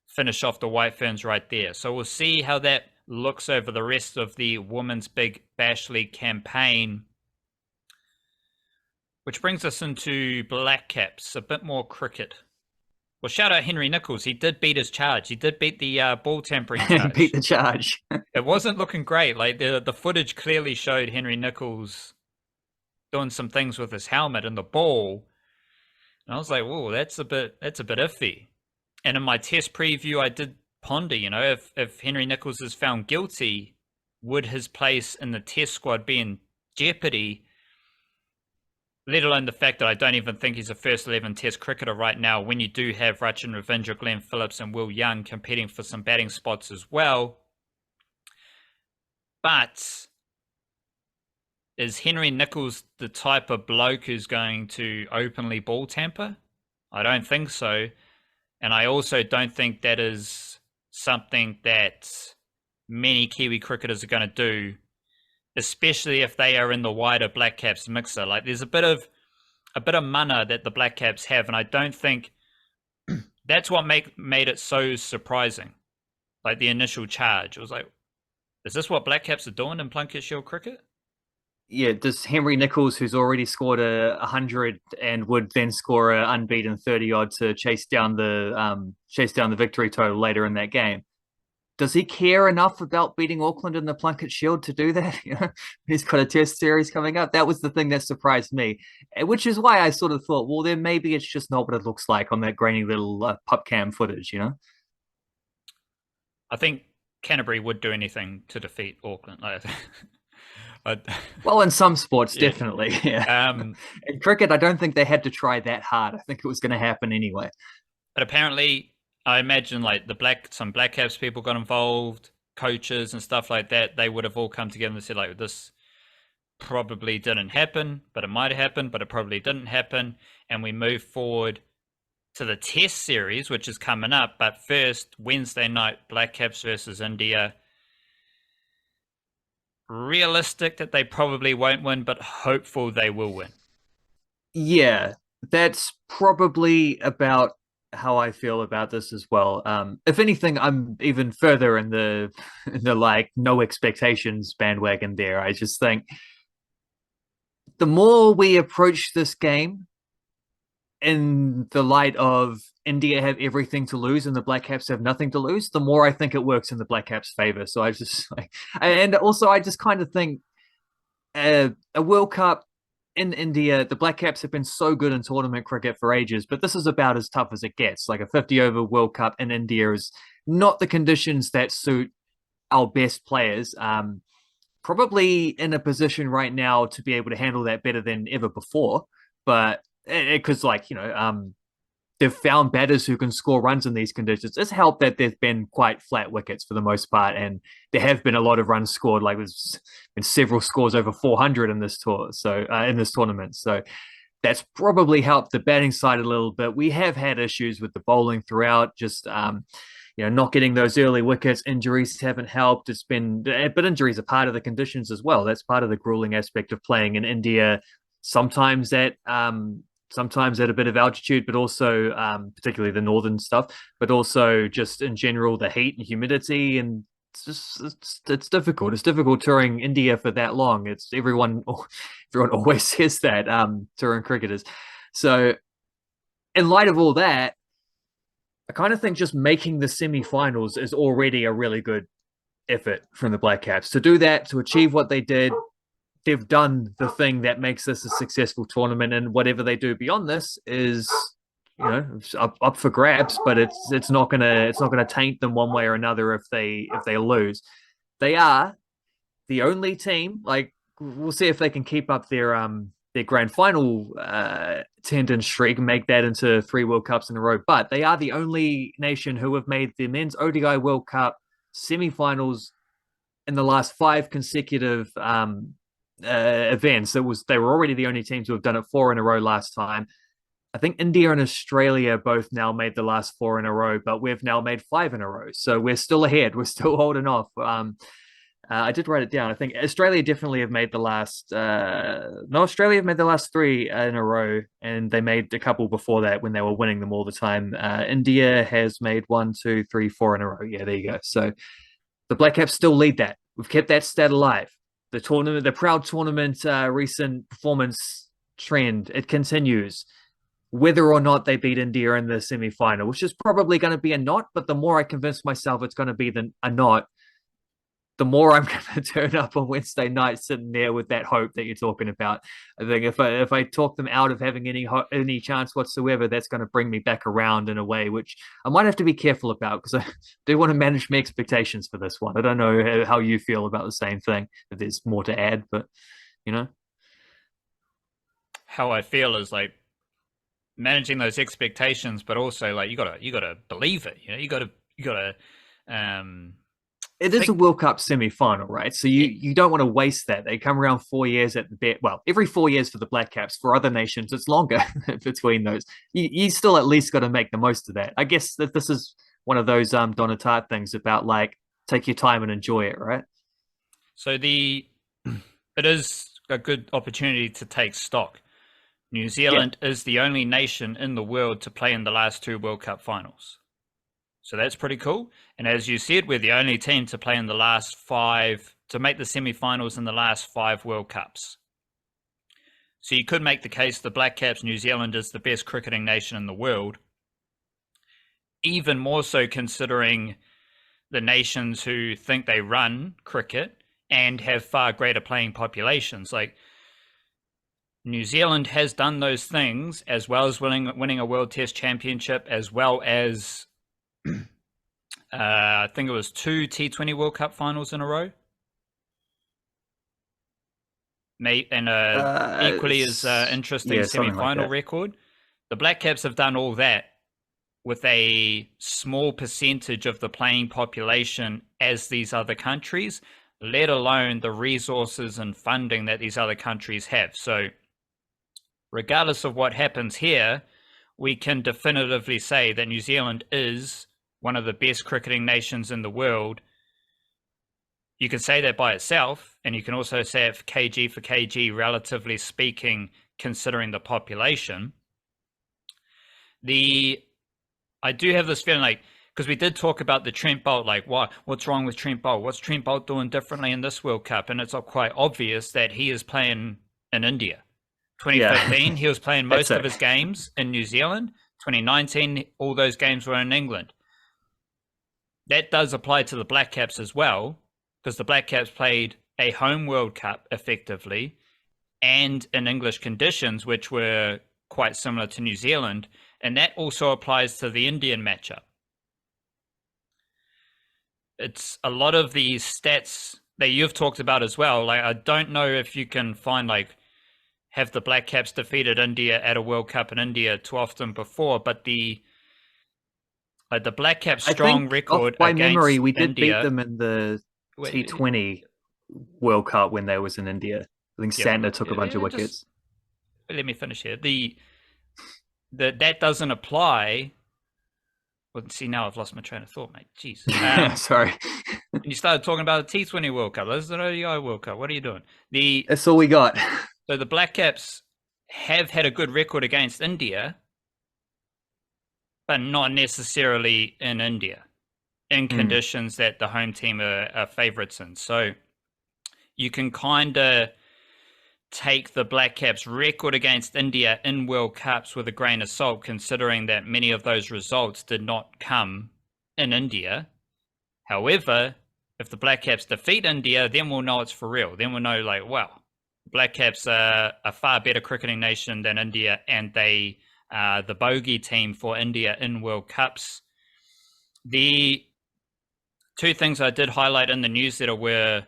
finish off the White Ferns right there. So we'll see how that looks over the rest of the Women's Big Bash League campaign. Which brings us into Blackcaps, a bit more cricket. Well, shout out Henry Nicholls. He did beat his charge. He did beat the ball tampering charge. He beat the charge. It wasn't looking great. Like the footage clearly showed Henry Nicholls doing some things with his helmet and the ball. And I was like, whoa, that's a bit iffy. And in my test preview, I did ponder, if Henry Nicholls is found guilty, would his place in the test squad be in jeopardy? Let alone the fact that I don't even think he's a first 11 test cricketer right now, when you do have Rachin Ravindra, Glenn Phillips and Will Young competing for some batting spots as well. But is Henry Nicholls the type of bloke who's going to openly ball tamper? I don't think so. And I also don't think that is something that many Kiwi cricketers are going to do, especially if they are in the wider Blackcaps mixer. Like there's a bit of mana that the Blackcaps have, and I don't think that's what made it so surprising. Like the initial charge, it was like, is this what Blackcaps are doing in Plunket Shield cricket? Yeah, does Henry Nicholls, who's already scored 100 and would then score an unbeaten 30 odd to chase down the victory total later in that game, does he care enough about beating Auckland in the Plunket Shield to do that? He's got a test series coming up. That was the thing that surprised me, which is why I sort of thought, well, then maybe it's just not what it looks like on that grainy little pup cam footage, I think Canterbury would do anything to defeat Auckland. Well, in some sports, Yeah. definitely. Yeah. In cricket, I don't think they had to try that hard. I think it was going to happen anyway. But apparently, I imagine like some Blackcaps people got involved, coaches and stuff like that. They would have all come together and said like, this probably didn't happen, but it might have happened, but it probably didn't happen. And we move forward to the Test series, which is coming up. But first, Wednesday night, Blackcaps versus India. Realistic that they probably won't win, but hopeful they will win. Yeah, that's probably about how I feel about this as well. If anything, I'm even further in the like no expectations bandwagon there. I just think the more we approach this game in the light of India have everything to lose and the Black Caps have nothing to lose, the more I think it works in the Black Caps' favor. So I just like, and also I just kind of think a World Cup in India, the Black Caps have been so good in tournament cricket for ages, but this is about as tough as it gets. Like a 50 over World Cup in India is not the conditions that suit our best players. Probably in a position right now to be able to handle that better than ever before. But because, like, they've found batters who can score runs in these conditions. It's helped that there's been quite flat wickets for the most part, and there have been a lot of runs scored. Like there's been several scores over 400 in this tour, so in this tournament. So that's probably helped the batting side a little bit. We have had issues with the bowling throughout, just not getting those early wickets. Injuries haven't helped. It's been, but injuries are part of the conditions as well. That's part of the grueling aspect of playing in India. Sometimes at a bit of altitude, but also particularly the northern stuff, but also just in general the heat and humidity, and it's difficult. It's difficult touring India for that long. It's everyone always says that touring cricketers. So in light of all that, I kind of think just making the semi-finals is already a really good effort from the Black Caps. To do that, to achieve what they did, they've done the thing that makes this a successful tournament, and whatever they do beyond this is up for grabs, but it's not gonna taint them one way or another if they lose. They are the only team, like we'll see if they can keep up their grand final attendance streak and make that into 3 World Cups in a row, but they are the only nation who have made the men's ODI World Cup semi-finals in the last 5 consecutive events. They were already the only teams who have done it 4 in a row last time. I think India and Australia both now made the last 4 in a row, but we've now made 5 in a row. So we're still ahead. We're still holding off. I did write it down. I think Australia definitely have made the last. No, Australia have made the last 3 in a row, and they made a couple before that when they were winning them all the time. India has made 1, 2, 3, 4 in a row. Yeah, there you go. So the Black Caps still lead that. We've kept that stat alive. The tournament, the proud tournament recent performance trend, it continues. Whether or not they beat India in the semi-final, which is probably going to be a not, but the more I convince myself it's going to be a not, the more I'm going to turn up on Wednesday night sitting there with that hope that you're talking about. I think if I talk them out of having any chance whatsoever, that's going to bring me back around in a way which I might have to be careful about, because I do want to manage my expectations for this one. I don't know how you feel about the same thing, if there's more to add, but How I feel is like managing those expectations, but also like you gotta believe it. You gotta it is a World Cup semi-final, right? So you don't want to waste that. They come around 4 years at the bit. Well, every 4 years for the Black Caps. For other nations, it's longer between those. You still at least got to make the most of that. I guess that this is one of those Donatart things about like take your time and enjoy it, right? So it is a good opportunity to take stock. New Zealand is the only nation in the world to play in the last 2 World Cup finals. So that's pretty cool. And as you said, we're the only team to play in the last 5, to make the semi-finals in the last 5 World Cups. So you could make the case the Black Caps, New Zealand is the best cricketing nation in the world. Even more so considering the nations who think they run cricket and have far greater playing populations. Like New Zealand has done those things, as well as winning a World Test Championship, as well as I think it was 2 T20 World Cup finals in a row. And equally as interesting semi-final like record. The Black Caps have done all that with a small percentage of the playing population as these other countries, let alone the resources and funding that these other countries have. So regardless of what happens here, we can definitively say that New Zealand is one of the best cricketing nations in the world. You can say that by itself, and you can also say it for kg, relatively speaking, considering the population. I do have this feeling like, because we did talk about the Trent Boult, like what's wrong with Trent Boult? What's Trent Boult doing differently in this World Cup? And it's quite obvious that he is playing in India. 2015, he was playing most of his games in New Zealand. 2019, all those games were in England. That does apply to the Blackcaps as well, because the Blackcaps played a home World Cup effectively and in English conditions, which were quite similar to New Zealand. And that also applies to the Indian matchup. It's a lot of these stats that you've talked about as well. Like, I don't know if you can find, like, have the Blackcaps defeated India at a World Cup in India too often before, but the Blackcaps' strong record by against memory, we did India, beat them in the T20 World Cup when they was in India. I think Santner took a bunch of wickets. Let me finish here. That doesn't apply. Well, see, now I've lost my train of thought, mate. Jeez. Sorry. You started talking about the T20 World Cup. This is an ODI World Cup. What are you doing? That's all we got. So the Blackcaps have had a good record against India, but not necessarily in India, in conditions that the home team are favourites in. So you can kind of take the Blackcaps' record against India in World Cups with a grain of salt, considering that many of those results did not come in India. However, if the Blackcaps defeat India, then we'll know it's for real. Then we'll know, like, wow, Blackcaps are a far better cricketing nation than India, and they are the bogey team for India in World Cups. The two things I did highlight in the newsletter were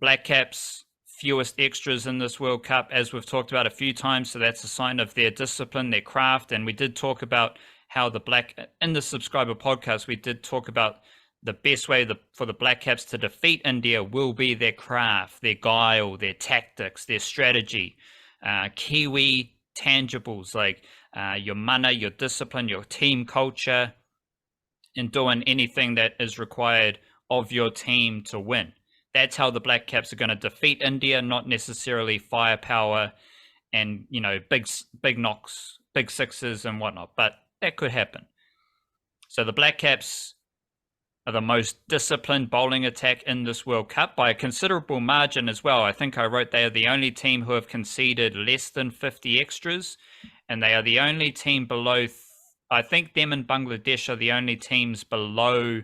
Blackcaps' fewest extras in this World Cup, as we've talked about a few times. So that's a sign of their discipline, their craft. And we did talk about how in the subscriber podcast, we did talk about the best way for the Blackcaps to defeat India will be their craft, their guile, their tactics, their strategy, Kiwi tangibles like your mana, your discipline, your team culture, and doing anything that is required of your team to win. That's how the Blackcaps are going to defeat India, not necessarily firepower and, big knocks, big sixes and whatnot, but that could happen. So the Blackcaps are the most disciplined bowling attack in this World Cup by a considerable margin as well. I think I wrote they are the only team who have conceded less than 50 extras, and they are the only team below, I think them and Bangladesh are the only teams below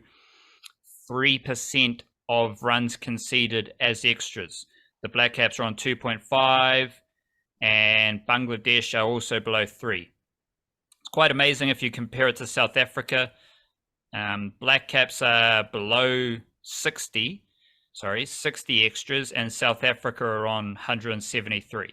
3% of runs conceded as extras. The Blackcaps are on 2.5 and Bangladesh are also below 3. It's quite amazing if you compare it to South Africa. Blackcaps are below 60 extras, and South Africa are on 173.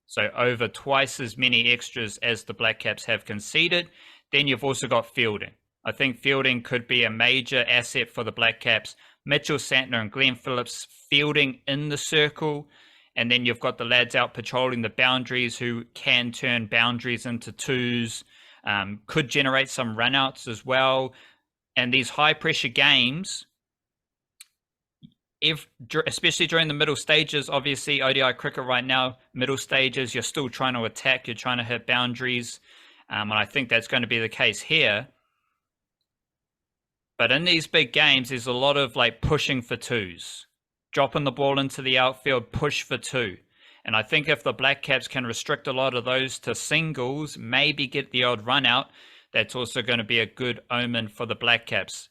So over twice as many extras as the Blackcaps have conceded. Then you've also got fielding. I think fielding could be a major asset for the Blackcaps. Mitchell Santner and Glenn Phillips fielding in the circle. And then you've got the lads out patrolling the boundaries who can turn boundaries into twos, could generate some runouts as well. And these high-pressure games, especially during the middle stages, obviously ODI cricket right now, middle stages, you're still trying to attack, you're trying to hit boundaries. And I think that's going to be the case here. But in these big games, there's a lot of pushing for twos, dropping the ball into the outfield, push for two. And I think if the Blackcaps can restrict a lot of those to singles, maybe get the odd run out, that's also going to be a good omen for the Blackcaps.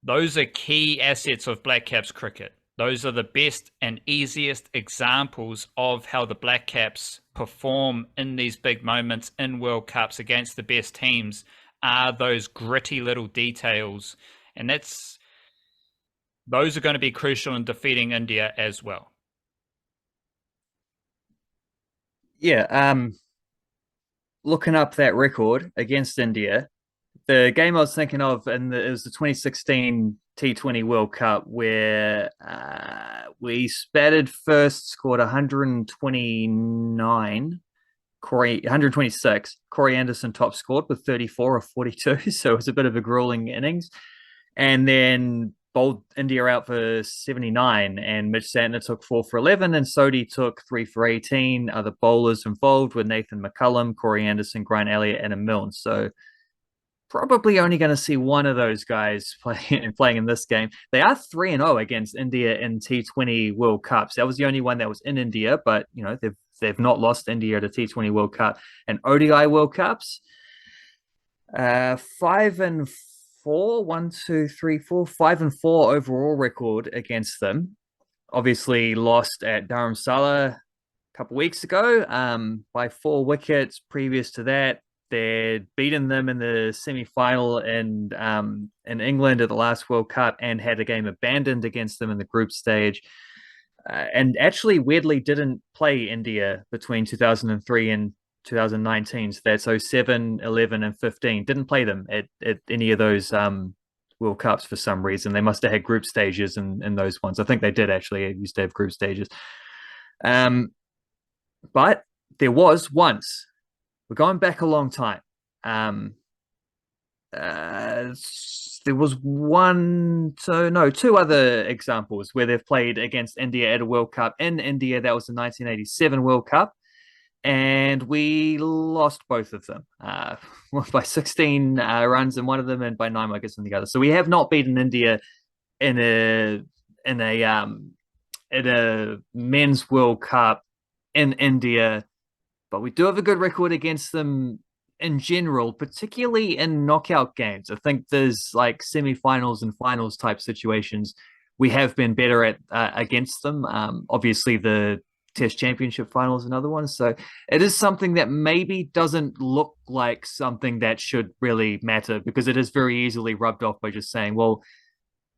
Those are key assets of Blackcaps cricket. Those are the best and easiest examples of how the Blackcaps perform in these big moments in World Cups against the best teams, are those gritty little details. And those are going to be crucial in defeating India as well. Yeah, looking up that record against India, the game I was thinking of, it was the 2016 T20 World Cup where we spattered first, scored 129, Corey 126. Corey Anderson top scored with 34 of 42, so it was a bit of a grueling innings. And then bowled India out for 79, and Mitch Santner took 4 for 11, and Sodhi took 3 for 18. Other bowlers involved were Nathan McCullum, Corey Anderson, Grant Elliott, and a Milne. So probably only going to see one of those guys playing in this game. They are 3-0 against India in T20 World Cups. That was the only one that was in India, but they've not lost India at a T20 World Cup and ODI World Cups. 5-4, 1, 2, 3, 4, 5-4 overall record against them. Obviously lost at Dharamsala a couple weeks ago by 4 wickets. Previous to that, they'd beaten them in the semi-final in England at the last World Cup and had a game abandoned against them in the group stage. And actually, weirdly, didn't play India between 2003 and 2019. So that's 07, 11, and 15. Didn't play them at any of those World Cups for some reason. They must have had group stages in those ones. I think they did actually. They used to have group stages. But there was once. We're going back a long time. There was two other examples where they've played against India at a World Cup in India. That was the 1987 World Cup, and we lost both of them by 16 runs in one of them and by 9 wickets in the other. So we have not beaten India in a men's World Cup in India, but we do have a good record against them in general, particularly in knockout games. I think there's like semi-finals and finals type situations. We have been better at against them. Obviously, the Test Championship final is another one. So it is something that maybe doesn't look like something that should really matter, because it is very easily rubbed off by just saying, well,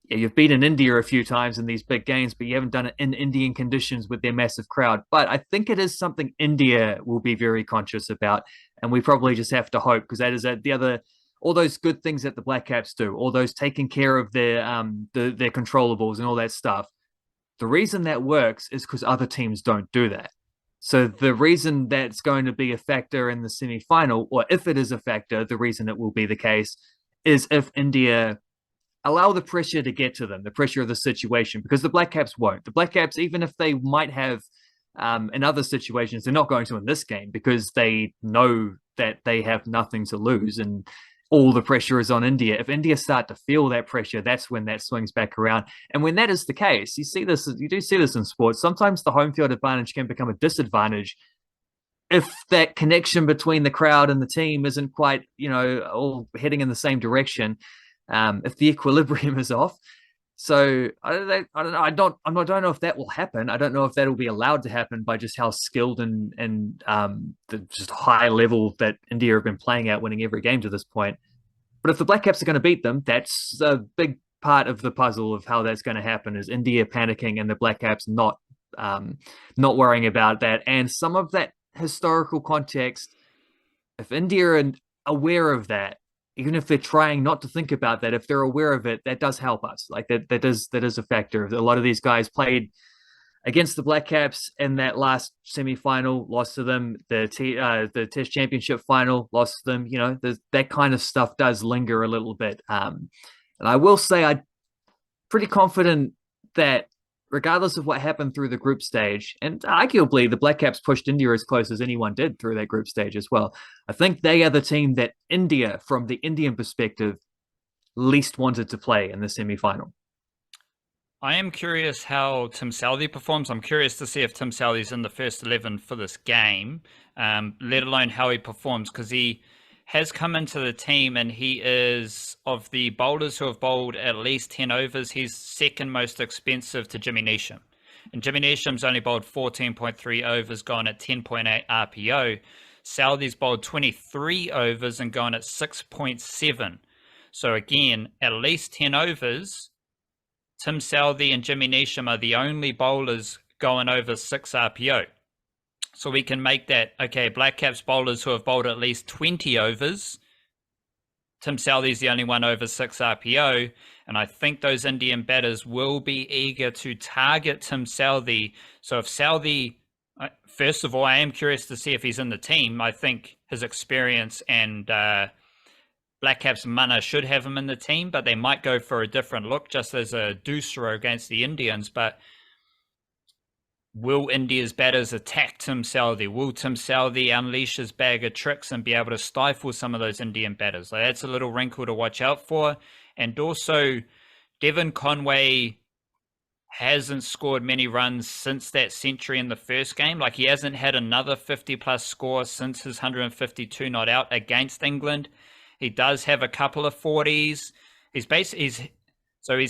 yeah, you've beaten India a few times in these big games, but you haven't done it in Indian conditions with their massive crowd. But I think it is something India will be very conscious about, and we probably just have to hope, because that is the other, all those good things that the Blackcaps do, all those taking care of their controllables and all that stuff. The reason that works is because other teams don't do that. So the reason that's going to be a factor in the semi-final, or if it is a factor, the reason it will be the case is if India allow the pressure to get to them, the pressure of the situation, because the Blackcaps won't. The Blackcaps, even if they might have in other situations, they're not going to in this game, because they know that they have nothing to lose and all the pressure is on India. If India start to feel that pressure, that's when that swings back around. And when that is the case, you do see this in sports. Sometimes the home field advantage can become a disadvantage if that connection between the crowd and the team isn't quite, all heading in the same direction. If the equilibrium is off. So I don't know. I don't know if that will happen. I don't know if that will be allowed to happen by just how skilled and the just high level that India have been playing at, winning every game to this point. But if the Blackcaps are going to beat them, that's a big part of the puzzle of how that's going to happen, is India panicking and the Blackcaps not worrying about that. And some of that historical context, if India are aware of that, even if they're trying not to think about that, if they're aware of it, that does help us. Like that is a factor. A lot of these guys played against the Blackcaps in that last semi-final, lost to them. The Test Championship final, lost to them. That kind of stuff does linger a little bit. And I will say, I'm pretty confident that regardless of what happened through the group stage, and arguably the Blackcaps pushed India as close as anyone did through that group stage as well. I think they are the team that India, from the Indian perspective, least wanted to play in the semi-final. I am curious how Tim Southee performs. I'm curious to see if Tim Southee's in the first 11 for this game, let alone how he performs, because he has come into the team and he is, of the bowlers who have bowled at least 10 overs, he's second most expensive to Jimmy Neesham. And Jimmy Neesham's only bowled 14.3 overs, gone at 10.8 RPO. Southee's bowled 23 overs and gone at 6.7. So again, at least 10 overs, Tim Southee and Jimmy Neesham are the only bowlers going over 6 RPO. So we can make that, okay, Blackcaps bowlers who have bowled at least 20 overs, Tim Southee's the only one over 6 RPO, and I think those Indian batters will be eager to target Tim Southee. So if Southee First of all, I am curious to see if he's in the team. I think his experience and Blackcaps mana should have him in the team, but they might go for a different look just as a doosero against the Indians. But will India's batters attack Tim Southee? Will Tim Southee unleash his bag of tricks and be able to stifle some of those Indian batters? Like, that's a little wrinkle to watch out for. And also, Devon Conway hasn't scored many runs since that century in the first game. Like, he hasn't had another 50-plus score since his 152 not out against England. He does have a couple of 40s. He's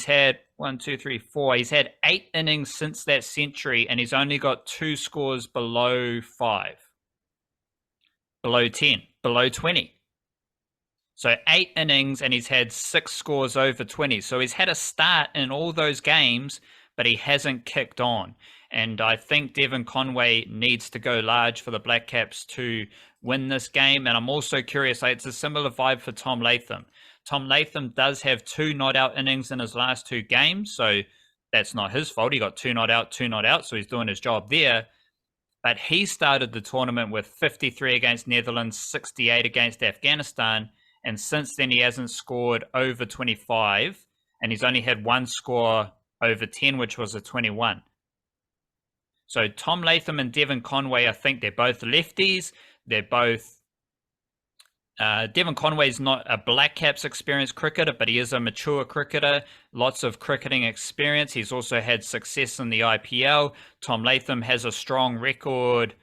had 1, 2, 3, 4. He's had 8 innings since that century, and he's only got 2 scores below 5, below 10, below 20. So 8 innings, and he's had 6 scores over 20. So he's had a start in all those games, but he hasn't kicked on. And I think Devon Conway needs to go large for the Blackcaps to win this game. And I'm also curious, it's a similar vibe for Tom Latham. Tom Latham does have 2 not out innings in his last 2 games, so that's not his fault. He got 2 not out, 2 not out, so he's doing his job there. But he started the tournament with 53 against Netherlands, 68 against Afghanistan, and since then he hasn't scored over 25, and he's only had 1 score over 10, which was a 21. So Tom Latham and Devon Conway, I think they're both lefties. They're both Devon Conway's not a Blackcaps experienced cricketer, but he is a mature cricketer, lots of cricketing experience. He's also had success in the IPL. Tom Latham has a strong record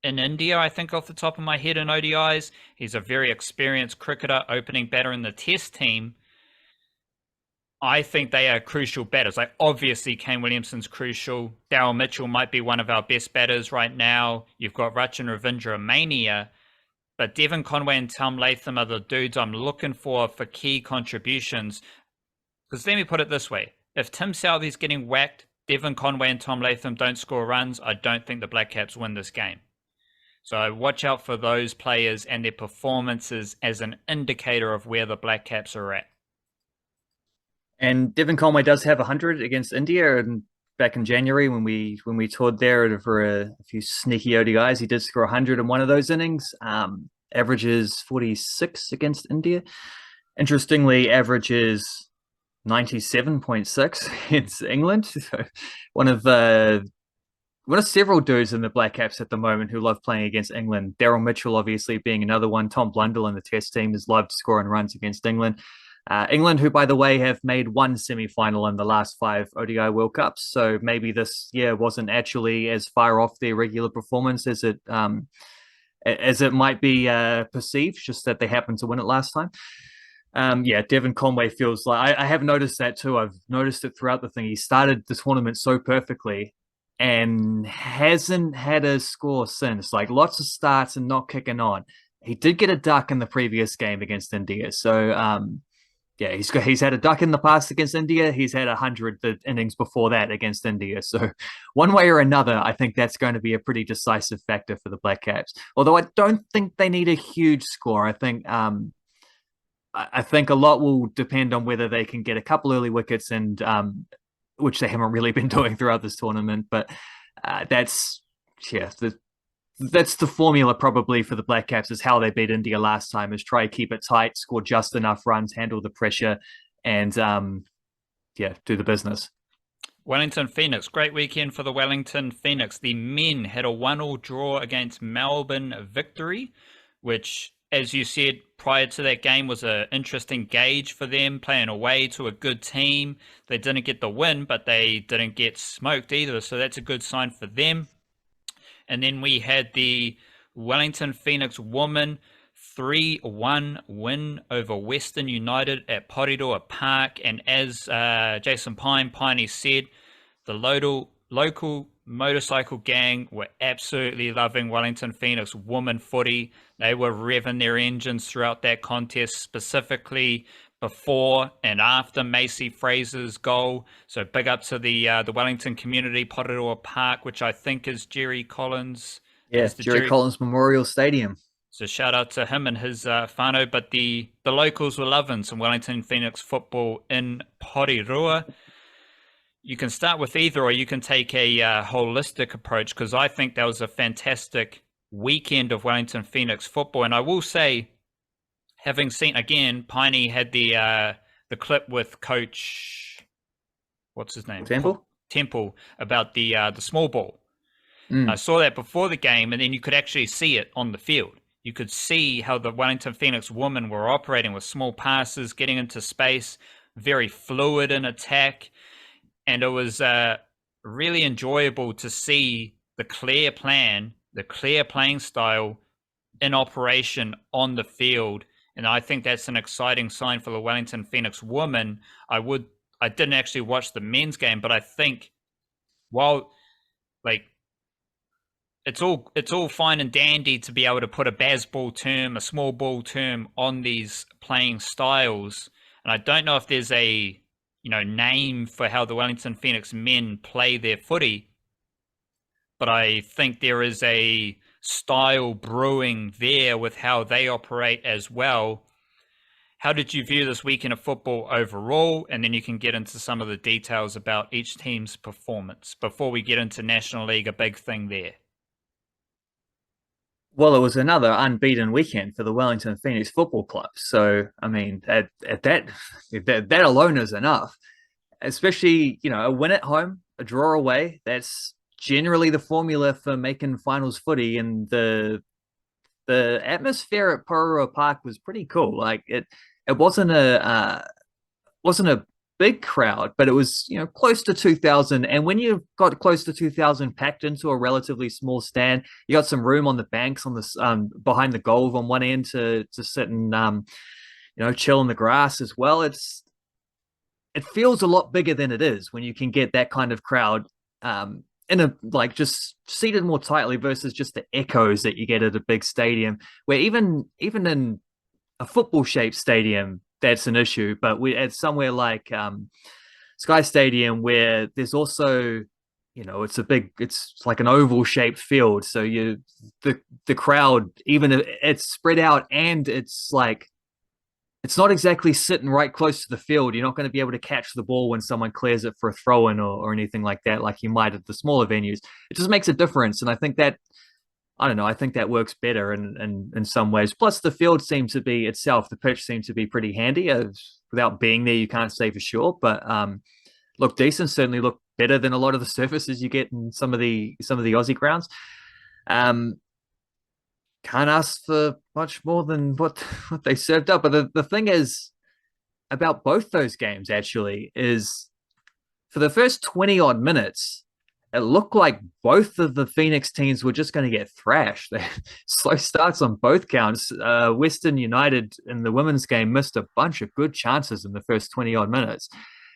in India, I think, off the top of my head, in ODIs. He's a very experienced cricketer, opening batter in the Test team. I think they are crucial batters. Like, obviously, Kane Williamson's crucial. Daryl Mitchell might be one of our best batters right now. You've got Rachin Ravindra Mania. But Devon Conway and Tom Latham are the dudes I'm looking for key contributions. Because let me put it this way. If Tim Southee's getting whacked, Devon Conway and Tom Latham don't score runs, I don't think the Blackcaps win this game. So watch out for those players and their performances as an indicator of where the Blackcaps are at. And Devon Conway does have 100 against India, and back in January when we toured there for a few sneaky ODIs, he did score 100 in one of those innings. Averages 46 against India. Interestingly, averages 97.6 against England. So one of several dudes in the Blackcaps at the moment who love playing against England. Daryl Mitchell, obviously, being another one. Tom Blundell in the Test team has loved scoring runs against England. England, who, by the way, have made 1 semi-final in the last 5 ODI World Cups, so maybe this year wasn't actually as far off their regular performance as it might be perceived, just that they happened to win it last time. Devon Conway feels like I have noticed that too. I've noticed it throughout the thing. He started the tournament so perfectly and hasn't had a score since. Like, lots of starts and not kicking on. He did get a duck in the previous game against India, so he's had a duck in the past against India. He's had 100 the innings before that against India. So one way or another, I think that's going to be a pretty decisive factor for the Blackcaps. Although I don't think they need a huge score. I think a lot will depend on whether they can get a couple early wickets, and which they haven't really been doing throughout this tournament. But that's the formula probably for the Blackcaps, is how they beat India last time, is try to keep it tight, score just enough runs, handle the pressure, and do the business. Wellington Phoenix, great weekend for the Wellington Phoenix. The men had a 1-1 draw against Melbourne Victory, which, as you said, prior to that game was an interesting gauge for them, playing away to a good team. They didn't get the win, but they didn't get smoked either, so that's a good sign for them. And then we had the Wellington Phoenix women 3-1 win over Western United at Porirua Park. And as Jason Piney said, the local motorcycle gang were absolutely loving Wellington Phoenix women footy. They were revving their engines throughout that contest, specifically before and after Macy Fraser's goal. So big up to the Wellington community, Porirua Park, which I think is Jerry Collins. Yes, Jerry Collins Memorial Stadium. So shout out to him and his whānau. But the locals were loving some Wellington Phoenix football in Porirua. You can start with either, or you can take a holistic approach, because I think that was a fantastic weekend of Wellington Phoenix football. And I will say, having seen again, Piney had the clip with Coach, what's his name, Temple? Temple, about the small ball. I saw that before the game, and then you could actually see it on the field. You could see how the Wellington Phoenix women were operating with small passes, getting into space, very fluid in attack. And it was really enjoyable to see the clear plan, the clear playing style in operation on the field. And I think that's an exciting sign for the Wellington Phoenix women. I didn't actually watch the men's game, but I think while like it's all fine and dandy to be able to put a baseball term, a small ball term on these playing styles, and I don't know if there's a name for how the Wellington Phoenix men play their footy, but I think there is a style brewing there with how they operate as well. How did you view this weekend of football overall? And then you can get into some of the details about each team's performance before we get into National League, a big thing there. Well, it was another unbeaten weekend for the Wellington Phoenix Football Club. So, I mean, at that alone is enough. Especially, a win at home, a draw away. That's generally the formula for making finals footy. And the atmosphere at Pororo Park was pretty cool. Like it wasn't a big crowd, but it was close to 2,000. And when you've got close to 2,000 packed into a relatively small stand, you got some room on the banks on the behind the goal on one end to sit and chill in the grass as well. It feels a lot bigger than it is when you can get that kind of crowd in a just seated more tightly versus just the echoes that you get at a big stadium, where even in a football shaped stadium that's an issue. But at somewhere like Sky Stadium, where there's also it's like an oval shaped field, so the crowd, even if it's spread out, and it's not exactly sitting right close to the field. You're not going to be able to catch the ball when someone clears it for a throw in or anything like that, like you might at the smaller venues. It just makes a difference. And I think that, I don't know, I think that works better in some ways. Plus, the field seems to be itself, the pitch seems to be pretty handy. Without being there, you can't say for sure, but look decent, certainly look better than a lot of the surfaces you get in some of the Aussie grounds. Can't ask for much more than what they served up. But the thing is about both those games actually is, for the first 20 odd minutes, it looked like both of the Phoenix teams were just going to get thrashed. Slow starts on both counts. Western United in the women's game missed a bunch of good chances in the first 20 odd minutes.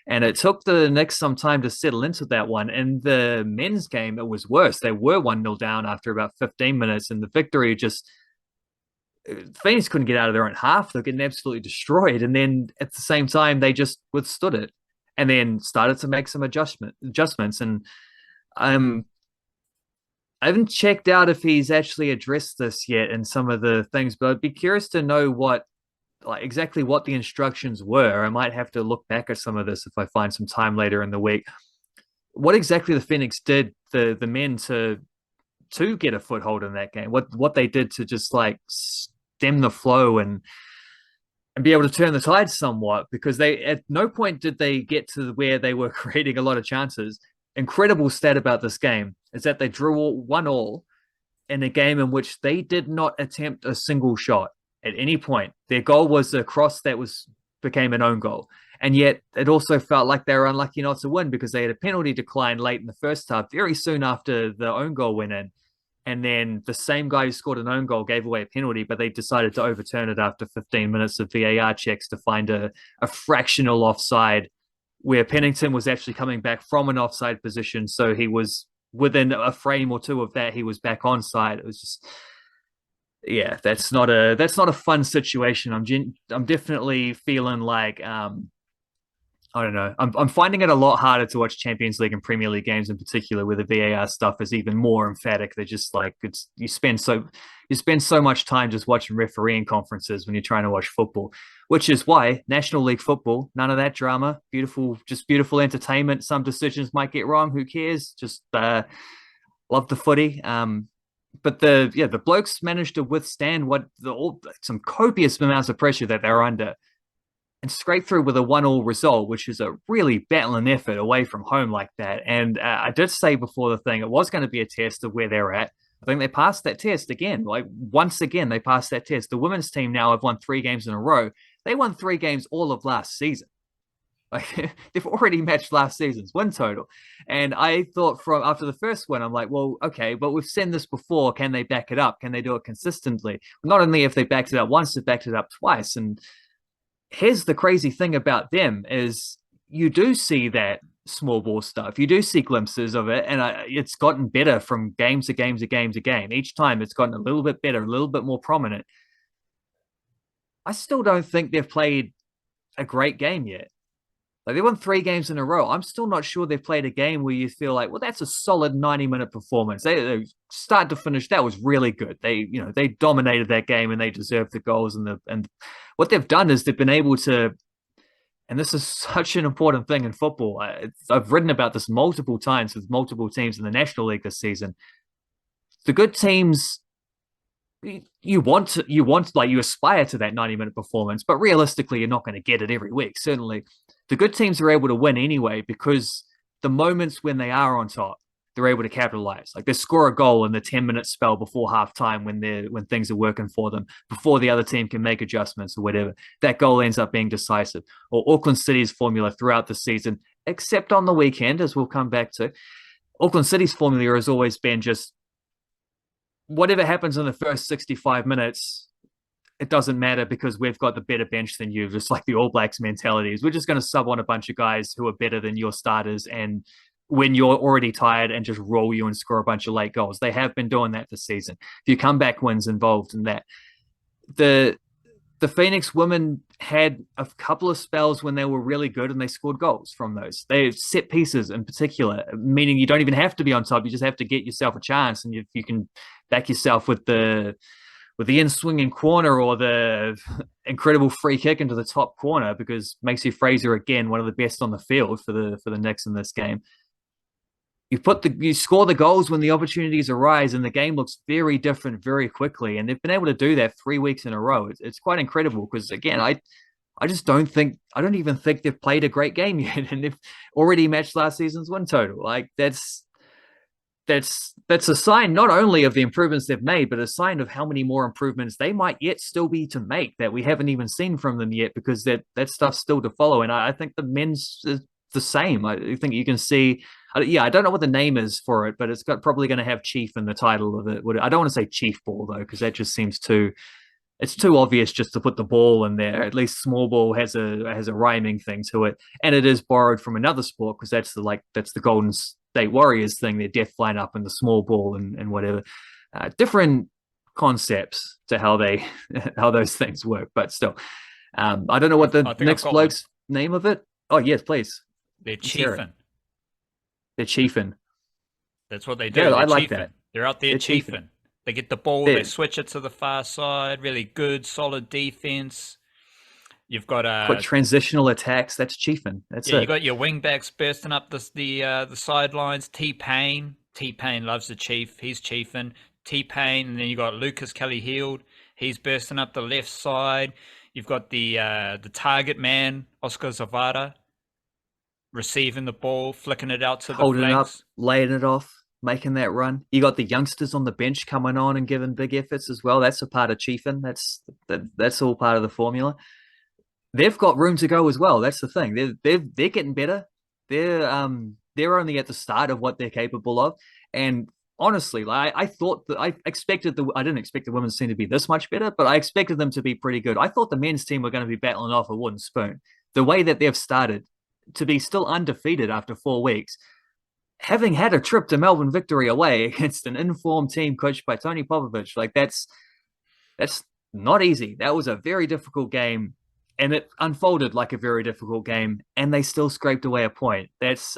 And it took the Knicks some time to settle into that one. In the men's game, it was worse. They were 1-0 down after about 15 minutes, and the victory just, Phoenix couldn't get out of their own half. They're getting absolutely destroyed. And then at the same time, they just withstood it and then started to make some adjustments. And I haven't checked out if he's actually addressed this yet in some of the things, but I'd be curious to know exactly what the instructions were. I might have to look back at some of this if I find some time later in the week. What exactly the Phoenix did, the men, to get a foothold in that game, what they did to just stem the flow and be able to turn the tide somewhat, because they, at no point did they get to where they were creating a lot of chances. Incredible stat about this game is that they drew 1-1 in a game in which they did not attempt a single shot at any point. Their goal was a cross that became an own goal. And yet it also felt like they were unlucky not to win, because they had a penalty decline late in the first half, very soon after the own goal went in. And then the same guy who scored an own goal gave away a penalty, but they decided to overturn it after 15 minutes of VAR checks to find a fractional offside, where Pennington was actually coming back from an offside position. So he was within a frame or two of that, he was back onside. It was just, yeah, that's not a fun situation. I'm definitely feeling like I don't know. I'm finding it a lot harder to watch Champions League and Premier League games in particular, where the VAR stuff is even more emphatic. They're just like it's you spend so much time just watching refereeing conferences when you're trying to watch football, which is why National League football, none of that drama, beautiful, just beautiful entertainment. Some decisions might get wrong, who cares? Just love the footy. But the blokes managed to withstand some copious amounts of pressure that they're under and scrape through with a 1-1 result, which is a really battling effort away from home like that. And I did say before the thing, it was going to be a test of where they're at. I think they passed that test again. Like once again, they passed that test. The women's team now have won 3 games in a row. They won 3 games all of last season. Like they've already matched last season's win total. And I thought from after the first win, I'm like, well, okay, but we've seen this before. Can they back it up? Can they do it consistently? Not only if they backed it up once, they've backed it up twice. And here's the crazy thing about them is you do see that small ball stuff. You do see glimpses of it, and it's gotten better from game to game to game to game. Each time it's gotten a little bit better, a little bit more prominent. I still don't think they've played a great game yet. Like they won 3 games in a row. I'm still not sure they've played a game where you feel like, well, that's a solid 90-minute performance. They start to finish, that was really good. They dominated that game and they deserved the goals. And what they've done is they've been able to, and this is such an important thing in football. I've written about this multiple times with multiple teams in the National League this season. The good teams, you aspire to that 90-minute performance, but realistically, you're not going to get it every week. Certainly, the good teams are able to win anyway because the moments when they are on top, they're able to capitalize. Like they score a goal in the 10-minute spell before halftime when things are working for them, before the other team can make adjustments or whatever. That goal ends up being decisive. Or Auckland City's formula throughout the season, except on the weekend, as we'll come back to. Auckland City's formula has always been just whatever happens in the first 65 minutes, it doesn't matter because we've got the better bench than you, just like the All Blacks mentality is. We're just going to sub on a bunch of guys who are better than your starters and when you're already tired and just roll you and score a bunch of late goals. They have been doing that this season. A few comeback wins involved in that. The Phoenix women had a couple of spells when they were really good and they scored goals from those. They set pieces in particular, meaning you don't even have to be on top. You just have to get yourself a chance, and if you can back yourself with the in swinging corner or the incredible free kick into the top corner, because Macy Fraser again one of the best on the field for the Knicks in this game. You score the goals when the opportunities arise, and the game looks very different very quickly. And they've been able to do that 3 weeks in a row. It's quite incredible because again, I don't even think they've played a great game yet, and they've already matched last season's win total. Like that's a sign not only of the improvements they've made, but a sign of how many more improvements they might yet still be to make that we haven't even seen from them yet, because that stuff's still to follow. And I think the men's is the same. I think you can see. I don't know what the name is for it, but it's probably going to have Chief in the title of it. I don't want to say Chief Ball though, because that just seems it's too obvious just to put the ball in there. At least small ball has a rhyming thing to it, and it is borrowed from another sport because that's the Golden State Warriors thing, their death lineup and the small ball and whatever. Different concepts to how those things work, but still, I don't know what the next bloke's name of it. Oh yes, please. They're chiefing. They're chiefing. That's what they do. Yeah, I like that. They're out there chiefing. They get the ball, they switch it to the far side. Really good, solid defense. You've got quick transitional attacks. That's chiefing. That's it. You got your wing backs bursting up the sidelines. T-Pain loves the chief. He's chiefing. T-Pain, and then you got Lucas Kelly-Heald. He's bursting up the left side. You've got the target man, Oscar Zavada, receiving the ball, flicking it out to the holding flanks. It up, laying it off, making that run. You got the youngsters on the bench coming on and giving big efforts as well. That's a part of chiefing. That's all part of the formula. They've got room to go as well. That's the thing. They're getting better. They're only at the start of what they're capable of. And honestly, I didn't expect the women's team to be this much better, but I expected them to be pretty good. I thought the men's team were going to be battling off a wooden spoon. The way that they've started to be still undefeated after 4 weeks, having had a trip to Melbourne Victory away against an informed team coached by Tony Popovich, like that's not easy. That was a very difficult game. and it unfolded like a very difficult game, and they still scraped away a point. That's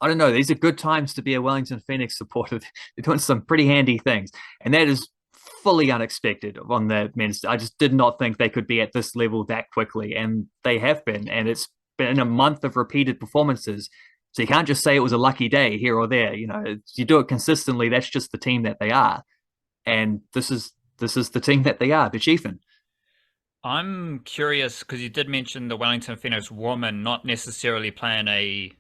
I don't know. These are good times to be a Wellington Phoenix supporter. They're doing some pretty handy things, and that is fully unexpected on the men's. I just did not think they could be at this level that quickly, and they have been. And it's been a month of repeated performances. So you can't just say it was a lucky day here or there. You know, you do it consistently. That's just the team that they are, and this is the team that they are, the Chieftain. I'm curious because you did mention the Wellington Phoenix woman not necessarily playing a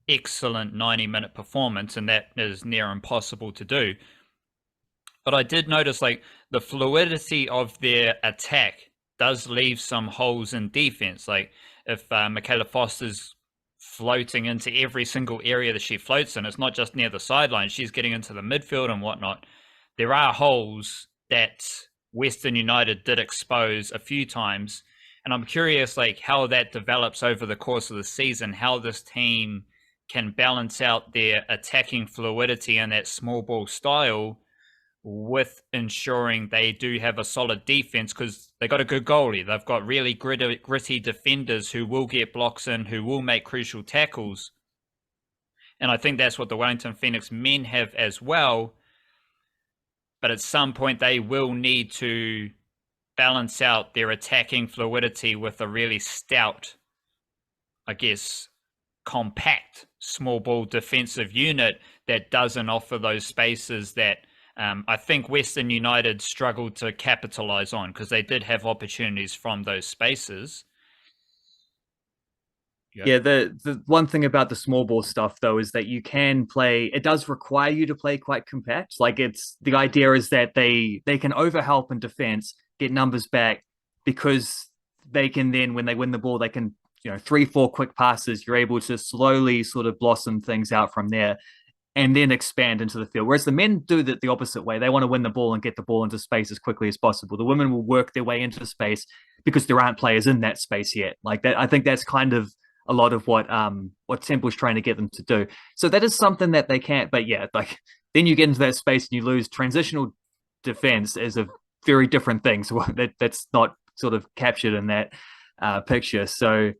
excellent 90-minute performance, and that is near impossible to do. But I did notice like the fluidity of their attack does leave some holes in defense. Like if Michaela Foster's floating into every single area that she floats in, it's not just near the sideline. She's getting into the midfield and whatnot. There are holes that Western United did expose a few times. And I'm curious like how that develops over the course of the season, how this team can balance out their attacking fluidity and that small ball style with ensuring they do have a solid defense because they got a good goalie. They've got really gritty defenders who will get blocks in, who will make crucial tackles. And I think that's what the Wellington Phoenix men have as well. But at some point, they will need to balance out their attacking fluidity with a really stout, I guess, compact small ball defensive unit that doesn't offer those spaces that I think Western United struggled to capitalize on because they did have opportunities from those spaces. Yep. Yeah, the one thing about the small ball stuff though is that you can play. It does require you to play quite compact. Like it's the idea is that they can overhelp in defense, get numbers back because they can then when they win the ball they can 3-4 quick passes. You're able to slowly sort of blossom things out from there and then expand into the field. Whereas the men do that the opposite way. They want to win the ball and get the ball into space as quickly as possible. The women will work their way into space because there aren't players in that space yet. Like that, I think that's kind of a lot of what Temple's trying to get them to do. So that is something that they can't. But yeah, like then you get into that space and you lose. Transitional defense is a very different thing. So that's not sort of captured in that picture. So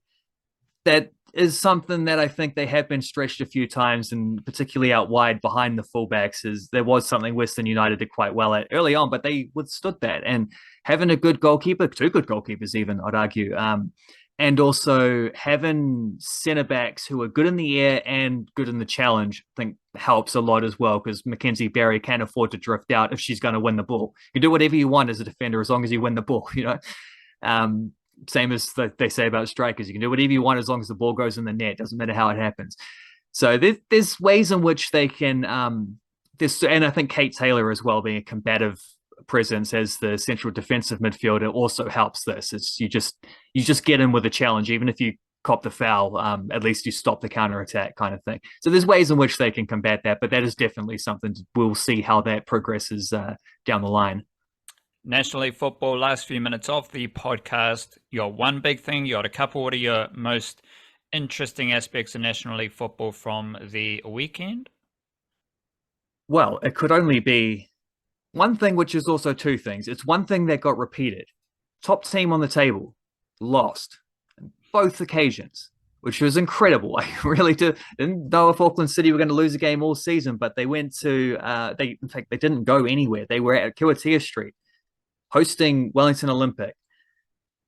that is something that I think they have been stretched a few times, and particularly out wide behind the fullbacks. Is there was something Western United did quite well at early on, but they withstood that. And having a good goalkeeper, two good goalkeepers, even I'd argue, and also having centre backs who are good in the air and good in the challenge, I think helps a lot as well because Mackenzie Barry can't afford to drift out if she's going to win the ball. You do whatever you want as a defender as long as you win the ball, Same as they say about strikers. You can do whatever you want as long as the ball goes in the net. Doesn't matter how it happens. So there's ways in which they can, and I think Kate Taylor as well, being a combative presence as the central defensive midfielder also helps this. It's you just get in with a challenge, even if you cop the foul, at least you stop the counter attack kind of thing. So there's ways in which they can combat that, but that is definitely something we'll see how that progresses down the line. National League football, last few minutes of the podcast. You got one big thing, you got a couple. What are your most interesting aspects of National League football from the weekend? Well, it could only be one thing, which is also two things. It's one thing that got repeated. Top team on the table lost on both occasions, which was incredible. I really didn't know if Auckland City were going to lose a game all season, but they went to, in fact, they didn't go anywhere. They were at Kiwatia Street hosting Wellington Olympic.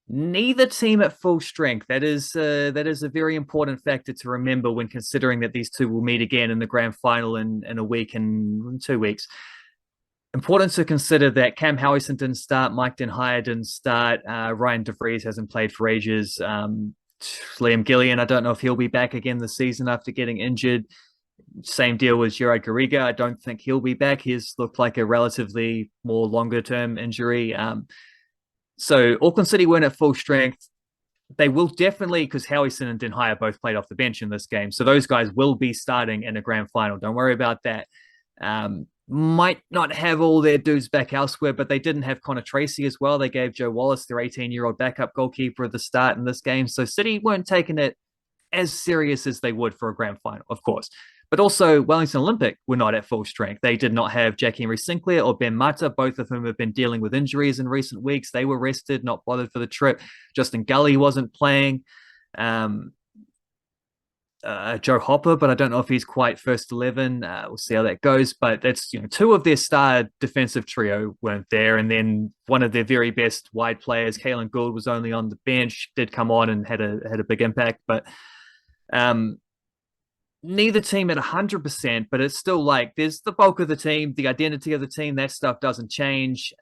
Neither team at full strength. That is a very important factor to remember when considering that these two will meet again in the grand final in a week and 2 weeks. Important to consider that Cam Howison didn't start, Mike Den Heijer didn't start, Ryan DeVries hasn't played for ages. Liam Gillian, I don't know if he'll be back again this season after getting injured. Same deal with Gerard Garriga. I don't think he'll be back. He's looked like a relatively more longer-term injury. So Auckland City weren't at full strength. They will definitely, because Howison and Den Heijer both played off the bench in this game. So those guys will be starting in a grand final. Don't worry about that. Might not have all their dudes back elsewhere, but they didn't have Connor Tracy as well. They gave Joe Wallace, their 18-year-old backup goalkeeper, at the start in this game. So City weren't taking it as serious as they would for a grand final, of course. But also, Wellington Olympic were not at full strength. They did not have Jack Henry Sinclair or Ben Mata, both of whom have been dealing with injuries in recent weeks. They were rested, not bothered for the trip. Justin Gully wasn't playing. Um, Joe Hopper, but I don't know if he's quite first 11. We'll see how that goes. But that's, two of their star defensive trio weren't there, and then one of their very best wide players, Kalen Gould, was only on the bench. Did come on and had a big impact, but neither team at 100%. But it's still like there's the bulk of the team, the identity of the team. That stuff doesn't change.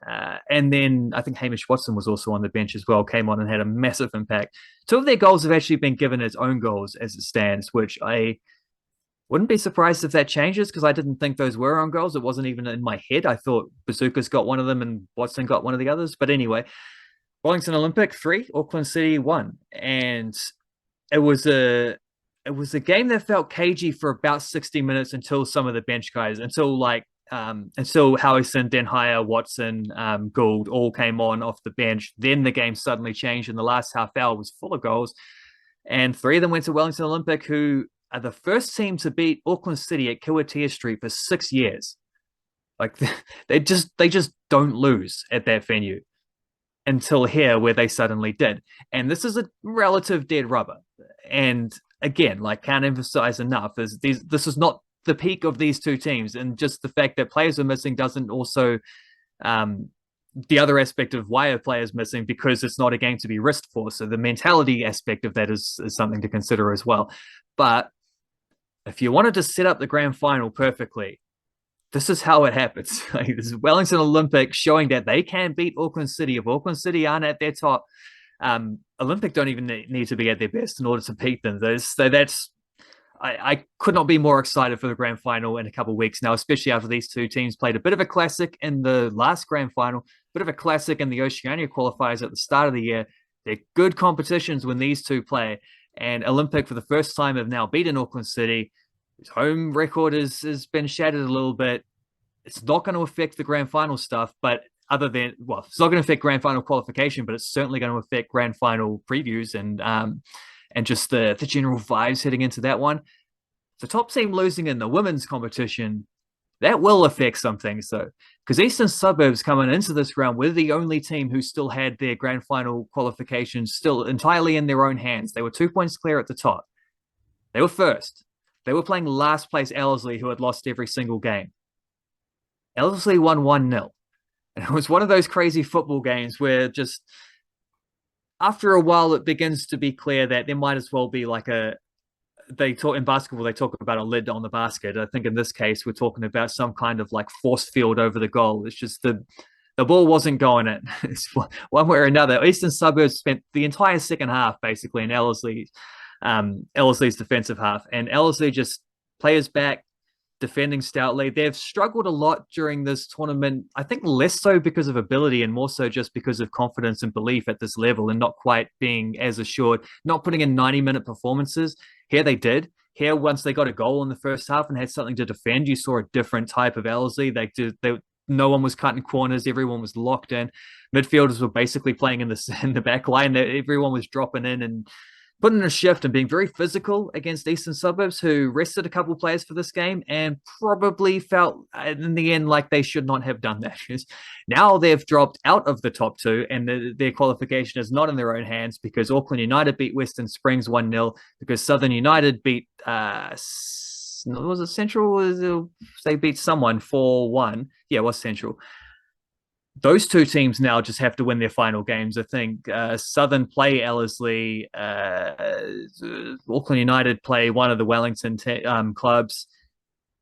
And then I think Hamish Watson was also on the bench as well. Came on and had a massive impact. Two of their goals have actually been given as own goals as it stands, which I wouldn't be surprised if that changes because I didn't think those were own goals. It wasn't even in my head. I thought Bazooka's got one of them and Watson got one of the others. But anyway, Wellington Olympic 3, Auckland City 1. And it was a game that felt cagey for about 60 minutes until some of the bench guys, until Howison, Denhire, Watson, Gould all came on off the bench. Then the game suddenly changed, and the last half hour was full of goals. And 3 of them went to Wellington Olympic, who are the first team to beat Auckland City at Kiwatia Street for 6 years. Like they just don't lose at that venue until here, where they suddenly did. And this is a relative dead rubber. And again, like, can't emphasize enough, is this is not the peak of these two teams, and just the fact that players are missing doesn't also the other aspect of why are players missing, because it's not a game to be risked for. So the mentality aspect of that is something to consider as well. But if you wanted to set up the grand final perfectly, this is how it happens. Like, this is Wellington Olympic showing that they can beat Auckland City. If Auckland City aren't at their top, Olympic don't even need to be at their best in order to beat them. I could not be more excited for the grand final in a couple of weeks now, especially after these two teams played a bit of a classic in the last grand final, a bit of a classic in the Oceania qualifiers at the start of the year. They're good competitions when these two play, and Olympic for the first time have now beaten Auckland City. His home record has been shattered a little bit. It's not going to affect the grand final stuff, but it's not going to affect grand final qualification, but it's certainly going to affect grand final previews and just the general vibes heading into that one. The top team losing in the women's competition, that will affect some things, though, because Eastern Suburbs coming into this round were the only team who still had their grand final qualifications still entirely in their own hands. They were 2 points clear at the top. They were first. They were playing last place Ellerslie, who had lost every single game. Ellerslie won 1-0. And it was one of those crazy football games where just after a while it begins to be clear that there might as well be like in basketball, they talk about a lid on the basket. I think in this case, we're talking about some kind of like force field over the goal. It's just the ball wasn't going in. It's one way or another. Eastern Suburbs spent the entire second half basically in Ellerslie's defensive half, and Ellerslie just players back, defending stoutly. They've struggled a lot during this tournament, I think less so because of ability and more so just because of confidence and belief at this level and not quite being as assured, not putting in 90-minute performances. Here they did. Here, once they got a goal in the first half and had something to defend, you saw a different type of Ellerslie. No one was cutting corners. Everyone was locked in. Midfielders were basically playing in the back line. Everyone was dropping in and putting in a shift and being very physical against Eastern Suburbs, who rested a couple of players for this game and probably felt in the end like they should not have done that. Now they've dropped out of the top two and their qualification is not in their own hands because Auckland United beat Western Springs 1-0, because Southern United beat was it Central? They beat someone 4-1. Yeah, it was Central. Those two teams now just have to win their final games. I think Southern play Ellerslie, Auckland United play one of the Wellington clubs.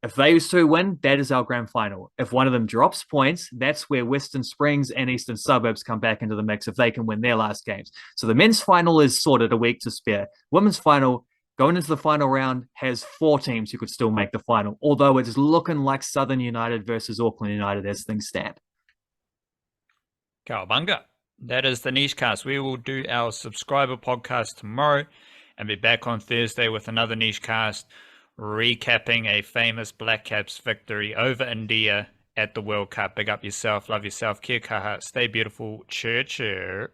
If those two win, that is our grand final. If one of them drops points, that's where Western Springs and Eastern Suburbs come back into the mix if they can win their last games. So the men's final is sorted, a week to spare. Women's final, going into the final round, has 4 teams who could still make the final, although it's looking like Southern United versus Auckland United as things stand. Cowabunga. That is the Niche Cast. We will do our subscriber podcast tomorrow and be back on Thursday with another Niche Cast recapping a famous Blackcaps victory over India at the World Cup. Big up yourself. Love yourself. Kia kaha. Stay beautiful. Cheer, cheer.